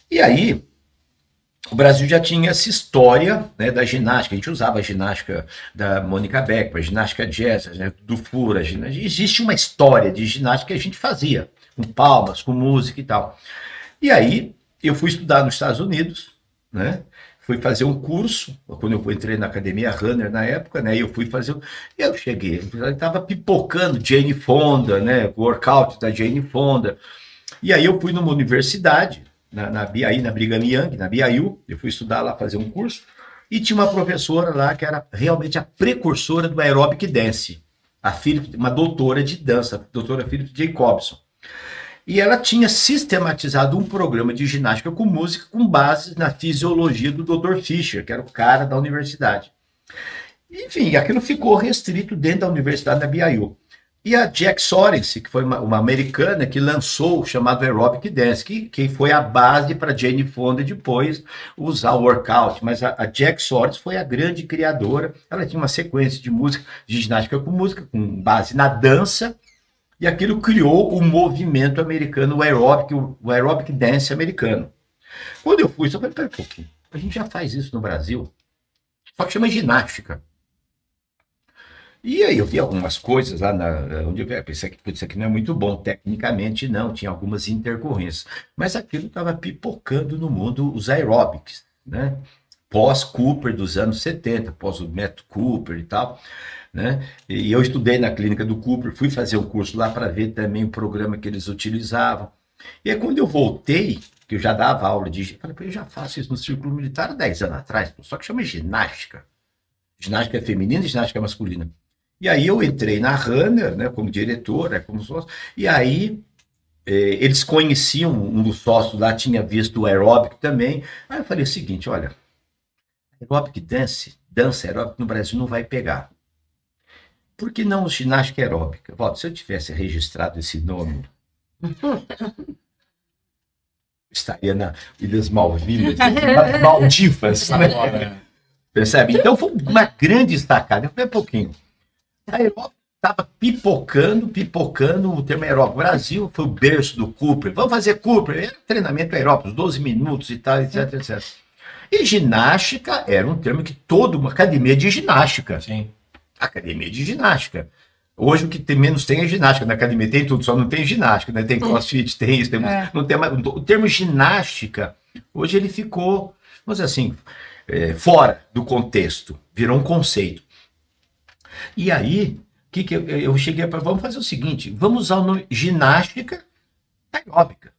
E aí, o Brasil já tinha essa história, né, da ginástica. A gente usava a ginástica da Mônica Beckman, a ginástica jazz, né, do Fura. Existe uma história de ginástica que a gente fazia, com palmas, com música e tal. E aí, eu fui estudar nos Estados Unidos, né? Fui fazer um curso, quando eu entrei na academia Runner na época, né? Eu fui fazer, eu cheguei, eu estava pipocando Jane Fonda, né? O workout da Jane Fonda. E aí eu fui numa universidade, na Brigham Young, na BYU, eu fui estudar lá, fazer um curso, e tinha uma professora lá que era realmente a precursora do aerobic dance, uma doutora de dança, a doutora Philip Jacobson. E ela tinha sistematizado um programa de ginástica com música com base na fisiologia do Dr. Fischer, que era o cara da universidade. Enfim, aquilo ficou restrito dentro da universidade da BYU. E a Jack Sorensen, que foi uma americana que lançou o chamado Aerobic Dance, que foi a base para Jane Fonda depois usar o workout. Mas a Jack Sorensen foi a grande criadora. Ela tinha uma sequência de música, de ginástica com música, com base na dança, e aquilo criou o movimento americano, o aerobic dance americano. Quando eu fui, eu falei, pera um pouquinho, a gente já faz isso no Brasil, só que chama ginástica. E aí eu vi algumas coisas lá onde eu pensei que isso aqui não é muito bom, tecnicamente não, tinha algumas intercorrências. Mas aquilo estava pipocando no mundo, os aeróbics, né? pós-Cooper dos anos 70, pós o método Cooper e tal, né? E eu estudei na clínica do Cooper, fui fazer um curso lá para ver também o programa que eles utilizavam. E aí quando eu voltei, que eu já dava aula de... Eu falei, eu já faço isso no Círculo Militar há 10 anos atrás, só que chama ginástica. Ginástica feminina e ginástica masculina. E aí eu entrei na Runner, né, como diretor, como sócio, e aí eles conheciam, um dos sócios lá tinha visto o aeróbico também. Aí eu falei o seguinte, olha, aeróbico dança aeróbica no Brasil não vai pegar. Por que não ginástica aeróbica? Walter, se eu tivesse registrado esse nome, estaria na Ilhas Malvinas, Maldivas, né? Percebe? Então foi uma grande estacada. Foi um pouquinho. A aeróbica estava pipocando o termo aeróbico. O Brasil foi o berço do Cooper. Vamos fazer Cooper. Era treinamento aeróbico, 12 minutos e tal, etc, etc. E ginástica era um termo que toda uma academia de ginástica. Sim. Academia de ginástica. Hoje o que menos tem é ginástica. Na academia tem tudo, só não tem ginástica, né? Tem crossfit, tem isso, não tem mais. O termo ginástica, hoje ele ficou, vamos dizer assim, fora do contexto, virou um conceito. E aí, que eu cheguei para, vamos fazer o seguinte, vamos usar o nome ginástica aeróbica.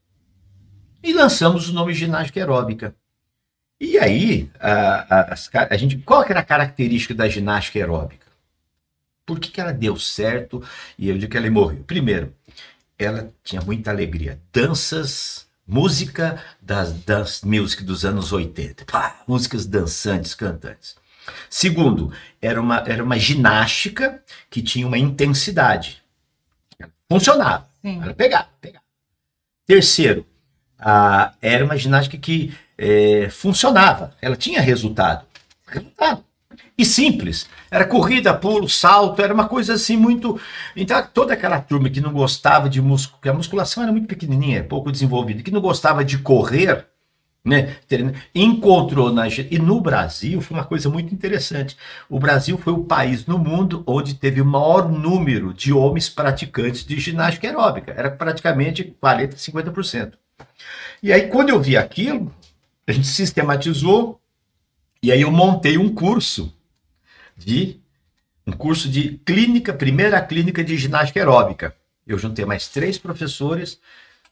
E lançamos o nome ginástica aeróbica. E aí, a gente, qual era a característica da ginástica aeróbica? Por que ela deu certo e eu digo que ela morreu? Primeiro, ela tinha muita alegria. Danças, música das dance music dos anos 80. Músicas dançantes, cantantes. Segundo, era uma ginástica que tinha uma intensidade. Funcionava. Sim. Ela pegava. Terceiro, era uma ginástica que funcionava. Ela tinha resultado. E simples. Era corrida, pulo, salto, era uma coisa assim muito... Então, toda aquela turma que não gostava de músculo, porque a musculação era muito pequenininha, pouco desenvolvida, que não gostava de correr, né, encontrou e no Brasil foi uma coisa muito interessante. O Brasil foi o país no mundo onde teve o maior número de homens praticantes de ginástica aeróbica. Era praticamente 40%, 50%. E aí, quando eu vi aquilo, a gente sistematizou, e aí eu montei um curso de clínica, primeira clínica de ginástica aeróbica. Eu juntei mais 3 professores,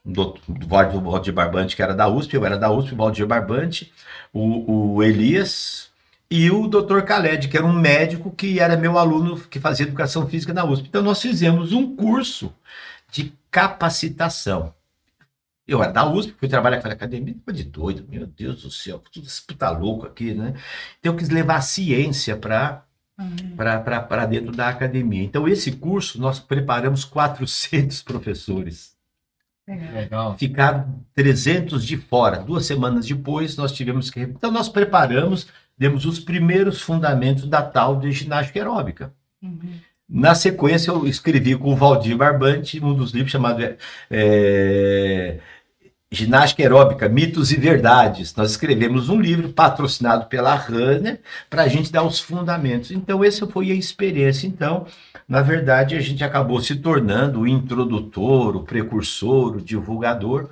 do Valdir Barbante, que era da USP, eu era da USP, o Valdir Barbante, o Elias e o Dr. Khaled, que era um médico que era meu aluno que fazia educação física na USP. Então nós fizemos um curso de capacitação. Eu era da USP, fui trabalhar naquela academia, de doido, meu Deus do céu, tudo puta louco aqui, né? Então eu quis levar a ciência para dentro da academia. Então esse curso nós preparamos 400 professores. Legal. Ficaram 300 de fora. 2 semanas depois nós tivemos que... Então nós preparamos, demos os primeiros fundamentos da tal de ginástica aeróbica. Na sequência eu escrevi com o Valdir Barbante um dos livros chamado Ginástica Aeróbica, Mitos e Verdades. Nós escrevemos um livro patrocinado pela Runner para a gente dar os fundamentos. Então essa foi a experiência. Então, na verdade, a gente acabou se tornando o introdutor, o precursor, o divulgador,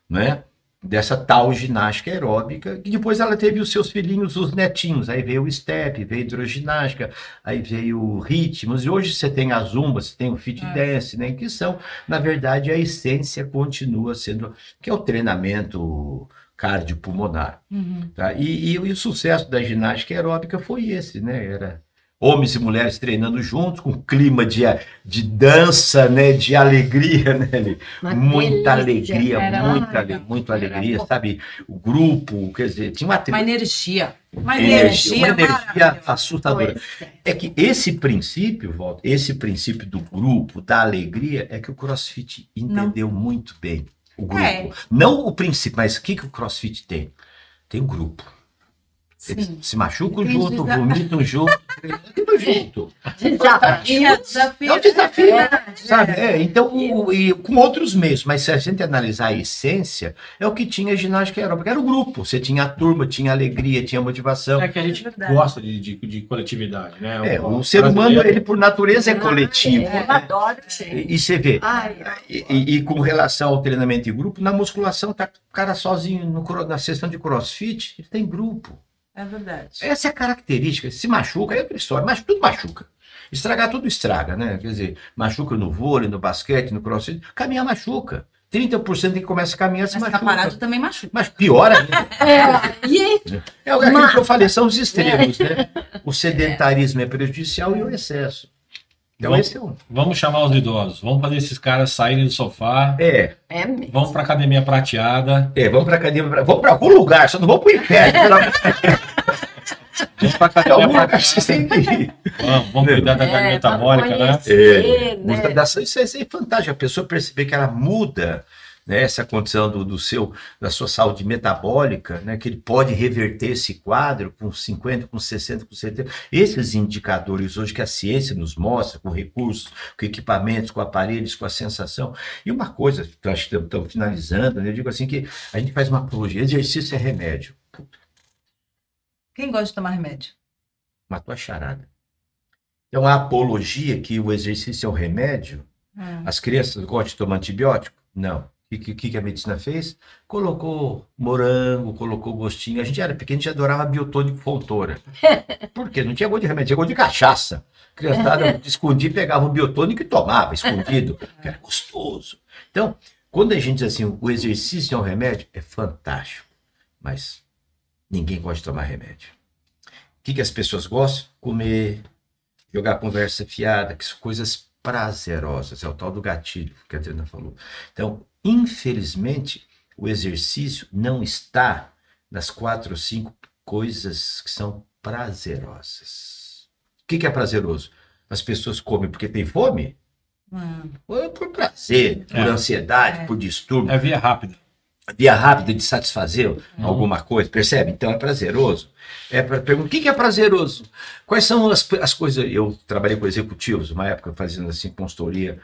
né, dessa tal ginástica aeróbica, e depois ela teve os seus filhinhos, os netinhos, aí veio o step, veio a hidroginástica, aí veio o ritmos, e hoje você tem a zumba, você tem o fit dance, né, que são, na verdade, a essência continua sendo, que é o treinamento cardiopulmonar. Tá? E o sucesso da ginástica aeróbica foi esse, né, era homens e mulheres treinando juntos, com clima de dança, né, de alegria, né, muita alegria, muita alegria, sabe? O grupo, quer dizer, tinha uma energia assustadora. É que esse princípio, Walter, esse princípio do grupo, da alegria, é que o CrossFit entendeu muito bem. O grupo. Não o princípio, mas o que o CrossFit tem? Tem um grupo. Eles se machucam junto, vomitam junto, tudo junto. Desafio. É um desafio, sabe? Então, e com outros meios, mas se a gente analisar a essência, é o que tinha a ginástica aeróbica. Era o grupo, você tinha a turma, tinha alegria, tinha motivação. É que a gente gosta de coletividade, né? O ser humano, ele por natureza é coletivo. Eu adoro, gente. E você vê, e com relação ao treinamento em grupo, na musculação, tá o cara sozinho na sessão de CrossFit, ele tem grupo. É verdade. Essa é a característica. Se machuca, é outra história, mas tudo machuca. Estragar tudo estraga, né? Quer dizer, machuca no vôlei, no basquete, no crossfit. Caminhar machuca. 30% que começa a caminhar se machuca. Parado também machuca. Mas pior ainda. É aquilo que eu falei, são os extremos, né? O sedentarismo é prejudicial e o excesso. Então esse é um. Vamos chamar os idosos. Vamos fazer esses caras saírem do sofá. Vamos para academia prateada. Vamos para academia. Vamos para algum lugar, só não vamos para o inferno. Vamos para academia prateada. Vamos cuidar da carga metabólica, né? Musculação, isso é fantástico. A pessoa perceber que ela muda, né, essa condição da sua saúde metabólica, né, que ele pode reverter esse quadro com 50, com 60, com 70. Esses indicadores hoje que a ciência nos mostra, com recursos, com equipamentos, com aparelhos, com a sensação. E uma coisa, que nós estamos finalizando, né, eu digo assim que a gente faz uma apologia, exercício é remédio. Quem gosta de tomar remédio? Matou a charada. Então a apologia que o exercício é um remédio, as crianças gostam de tomar antibiótico? Não. O que a medicina fez? Colocou morango, colocou gostinho. A gente era pequeno, a gente adorava biotônico Fontoura. Por quê? Não tinha gosto de remédio, tinha gosto de cachaça. A criançada escondia, pegava o biotônico e tomava, escondido. Era gostoso. Então, quando a gente diz assim, o exercício é um remédio, é fantástico. Mas ninguém gosta de tomar remédio. O que as pessoas gostam? Comer, jogar conversa fiada, que são coisas prazerosas. É o tal do gatilho que a Adriana falou. Então, infelizmente, o exercício não está nas 4 ou 5 coisas que são prazerosas. O que é prazeroso? As pessoas comem porque tem fome? Ou por prazer, por ansiedade, por distúrbio. É via rápida. Via rápida de satisfazer alguma coisa, percebe? Então é prazeroso. O que é prazeroso? Quais são as coisas? Eu trabalhei com executivos, uma época fazendo assim consultoria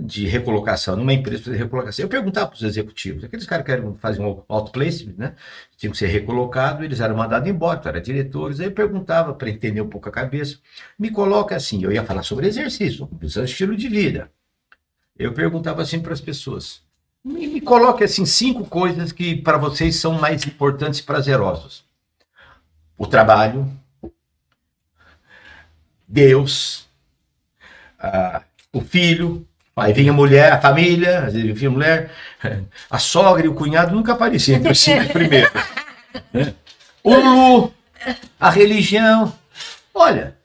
de recolocação, numa empresa de recolocação. Eu perguntava para os executivos, aqueles caras que querem fazer um outplacement, né? Tinham que ser recolocados, eles eram mandados embora, eram diretores. Aí eu perguntava para entender um pouco a cabeça, me coloca assim, eu ia falar sobre exercício, estilo de vida. Eu perguntava assim para as pessoas. Me coloque assim 5 coisas que para vocês são mais importantes e prazerosas. O trabalho, Deus, o filho, aí vem a mulher, a família, às vezes o filho, a mulher, a sogra e o cunhado nunca apareciam entre os 5 primeiros. Né? O Lulu, a religião. Olha,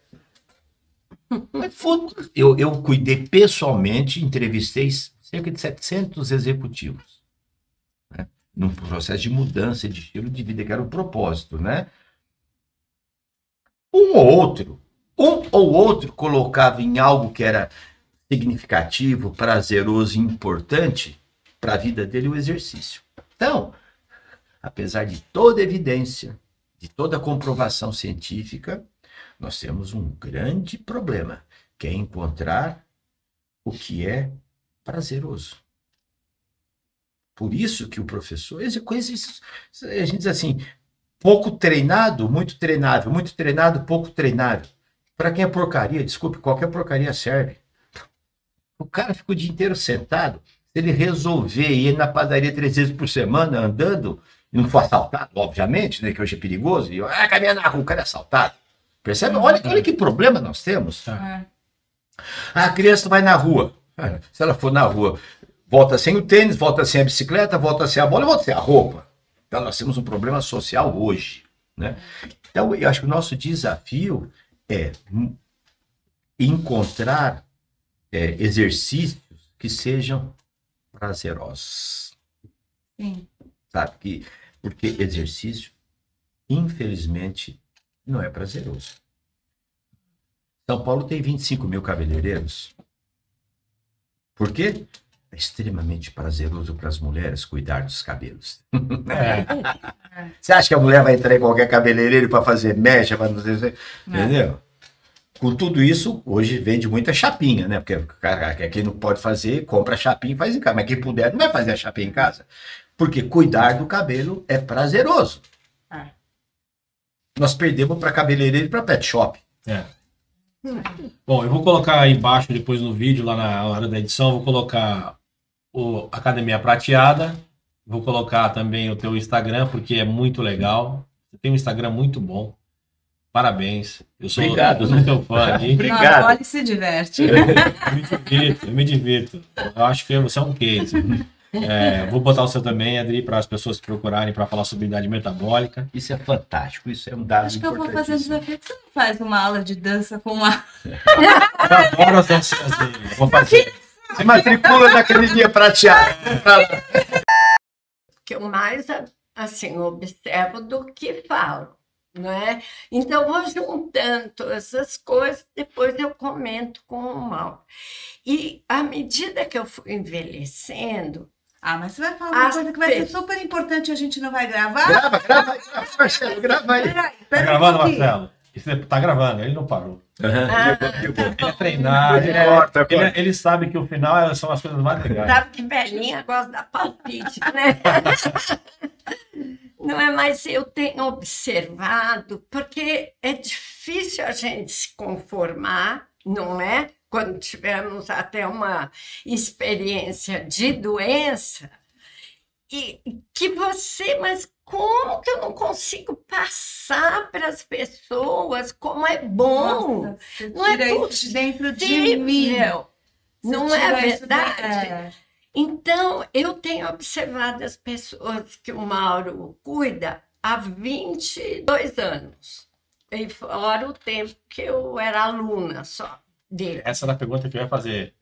eu cuidei pessoalmente, entrevistei cerca de 700 executivos, né? Num processo de mudança de estilo de vida, que era o propósito, né? Um ou outro colocava em algo que era significativo, prazeroso e importante para a vida dele o exercício. Então, apesar de toda evidência, de toda comprovação científica, nós temos um grande problema, que é encontrar o que é prazeroso. Por isso que o professor, a gente diz assim, pouco treinado, muito treinável, muito treinado, pouco treinável. Para quem é porcaria, desculpe, qualquer porcaria serve. O cara fica o dia inteiro sentado, se ele resolver ir na padaria 3 vezes por semana andando, e não for assaltado, obviamente, né, que hoje é perigoso, e caminhar na rua, o cara é assaltado. Percebe? Olha que problema nós temos. A criança vai na rua. Se ela for na rua, volta sem o tênis, volta sem a bicicleta, volta sem a bola, volta sem a roupa. Então nós temos um problema social hoje, né? Então eu acho que o nosso desafio é encontrar exercícios que sejam prazerosos. Sim. Sabe? Porque exercício, infelizmente, não é prazeroso. São Paulo tem 25 mil cabeleireiros. Por quê? É extremamente prazeroso para as mulheres cuidar dos cabelos. Você acha que a mulher vai entrar em qualquer cabeleireiro para fazer mecha, para não sei, entendeu? Com tudo isso, hoje vende muita chapinha, né? Porque quem não pode fazer, compra chapinha e faz em casa. Mas quem puder, não vai fazer a chapinha em casa. Porque cuidar do cabelo é prazeroso. Nós perdemos para cabeleireiro e para pet shop. Bom, eu vou colocar aí embaixo, depois no vídeo, lá na hora da edição, vou colocar Academia Prateada, vou colocar também o teu Instagram, porque é muito legal. Você tem um Instagram muito bom. Parabéns. Eu sou seu fã aqui. Obrigado. Olha e se diverte. Eu me divirto. Eu acho que você é um case. Vou botar o seu também, Adri, para as pessoas procurarem para falar sobre idade metabólica. Isso é fantástico, isso é um dado Acho que eu vou fazer um importantíssimo. desafio. Você não faz uma aula de dança com uma... Eu adoro as dancinhas dele. Eu vou fazer. Se matricula na academia prateada. Que eu mais, assim, observo do que falo, né? Então, eu vou juntando todas essas coisas, depois eu comento com o Mauro. E, à medida que eu fui envelhecendo... mas você vai falar uma coisa que vai ser super importante e a gente não vai gravar? Grava aí, Marcelo, grava aí. Tá gravando, Marcelo? Você tá gravando, ele não parou. Ele é treinado, ele sabe que o final são as coisas mais legais. Sabe que velhinha gosta da palpite, né? Não é, mas eu tenho observado, porque é difícil a gente se conformar, não é? Quando tivermos até uma experiência de doença, e que mas como que eu não consigo passar para as pessoas como é bom? Nossa, não é isso dentro de mim. Não é verdade? Então, eu tenho observado as pessoas que o Mauro cuida há 22 anos. E fora o tempo que eu era aluna só dele. Essa era a pergunta que eu ia fazer.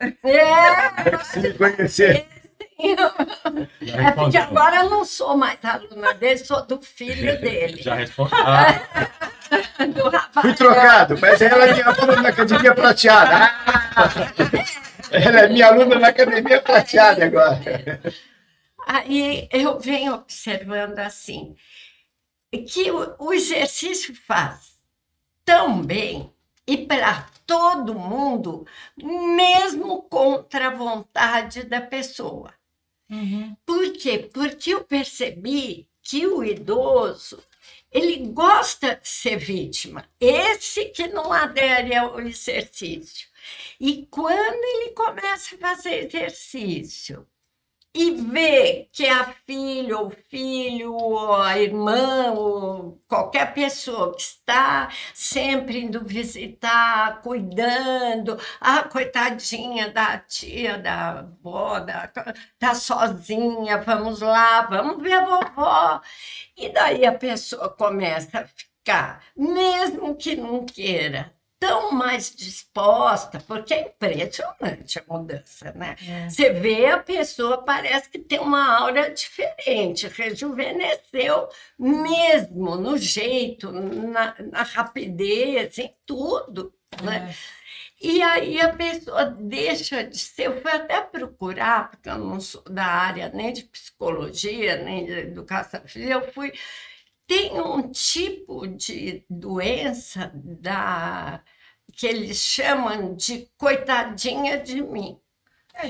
Se me conhecer. É porque agora eu não sou mais aluna dele, sou do filho dele. Já respondi. Fui trocado, mas ela é minha aluna na academia prateada. Ela é minha aluna na academia prateada agora. Aí eu venho observando assim, que o exercício faz tão bem e para todo mundo, mesmo contra a vontade da pessoa. Uhum. Por quê? Porque eu percebi que o idoso, ele gosta de ser vítima. Esse que não adere ao exercício. E quando ele começa a fazer exercício e vê que a filha, ou filho, ou a irmã, ou qualquer pessoa que está sempre indo visitar, cuidando, coitadinha da tia, da avó, tá sozinha, vamos lá, vamos ver a vovó. E daí a pessoa começa a ficar, mesmo que não queira, tão mais disposta, porque é impressionante a mudança, né? Você vê a pessoa, parece que tem uma aura diferente, rejuvenesceu mesmo no jeito, na rapidez, em tudo, né? E aí a pessoa deixa de ser, eu fui até procurar, porque eu não sou da área nem de psicologia, nem de educação física, eu fui... Tem um tipo de doença que eles chamam de coitadinha de mim.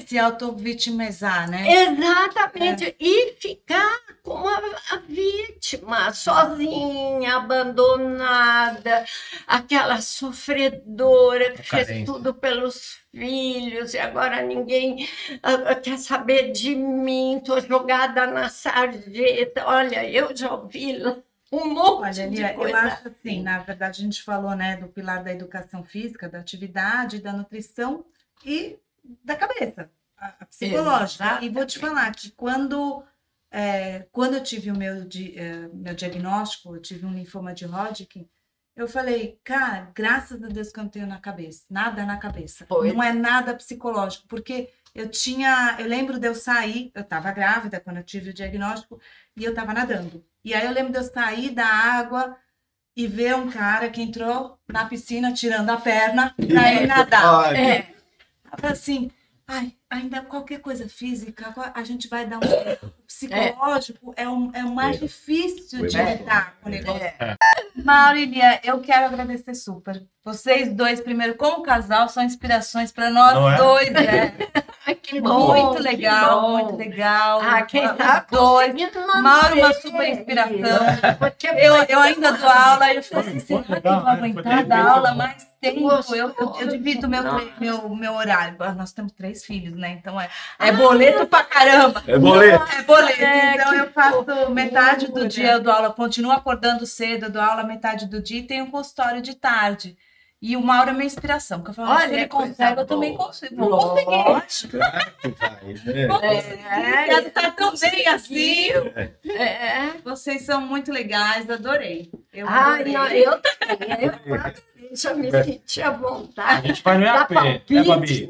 Se auto-vitimizar, né? Exatamente. E ficar como a vítima, sozinha, abandonada, aquela sofredora que fez tudo pelos filhos e agora ninguém quer saber de mim, estou jogada na sarjeta. Olha, eu já ouvi um monte de coisa. Eu acho assim, na verdade, a gente falou, né, do pilar da educação física, da atividade, da nutrição e da cabeça, a psicológica. Exatamente. E vou te falar que quando eu tive o meu diagnóstico, eu tive um linfoma de Hodgkin, eu falei, cara, graças a Deus que eu não tenho nada na cabeça. Não é nada psicológico, porque eu lembro de eu sair, eu estava grávida quando eu tive o diagnóstico, e eu estava nadando. E aí eu lembro de eu sair da água e ver um cara que entrou na piscina tirando a perna para ir nadar. Eu falei assim, ainda qualquer coisa física, a gente vai dar um psicológico, é o mais difícil de lidar com o negócio. Mauro e Lia, eu quero agradecer super. Vocês dois, primeiro, como casal, são inspirações para nós dois, né? Que bom, muito legal, muito legal. Quem tá dois. Mauro, uma super inspiração. Eu ainda dou aula e eu fico assim, será que eu vou aguentar dar aula? Mas tempo. Eu divido meu horário. Nós temos 3 filhos, né? Então é boleto pra caramba. É boleto. É boleto. Então eu faço metade do dia, eu dou aula, continuo acordando cedo, eu dou aula metade do dia e tenho um consultório de tarde. E o Mauro é minha inspiração, porque eu falo, se ele consegue, eu também consigo. Vou conseguir. Quero estar tão bem assim. Vocês são muito legais, adorei. Eu adorei. Não, eu também. Eu já me senti à vontade. A gente vai no EAP, né, Babi?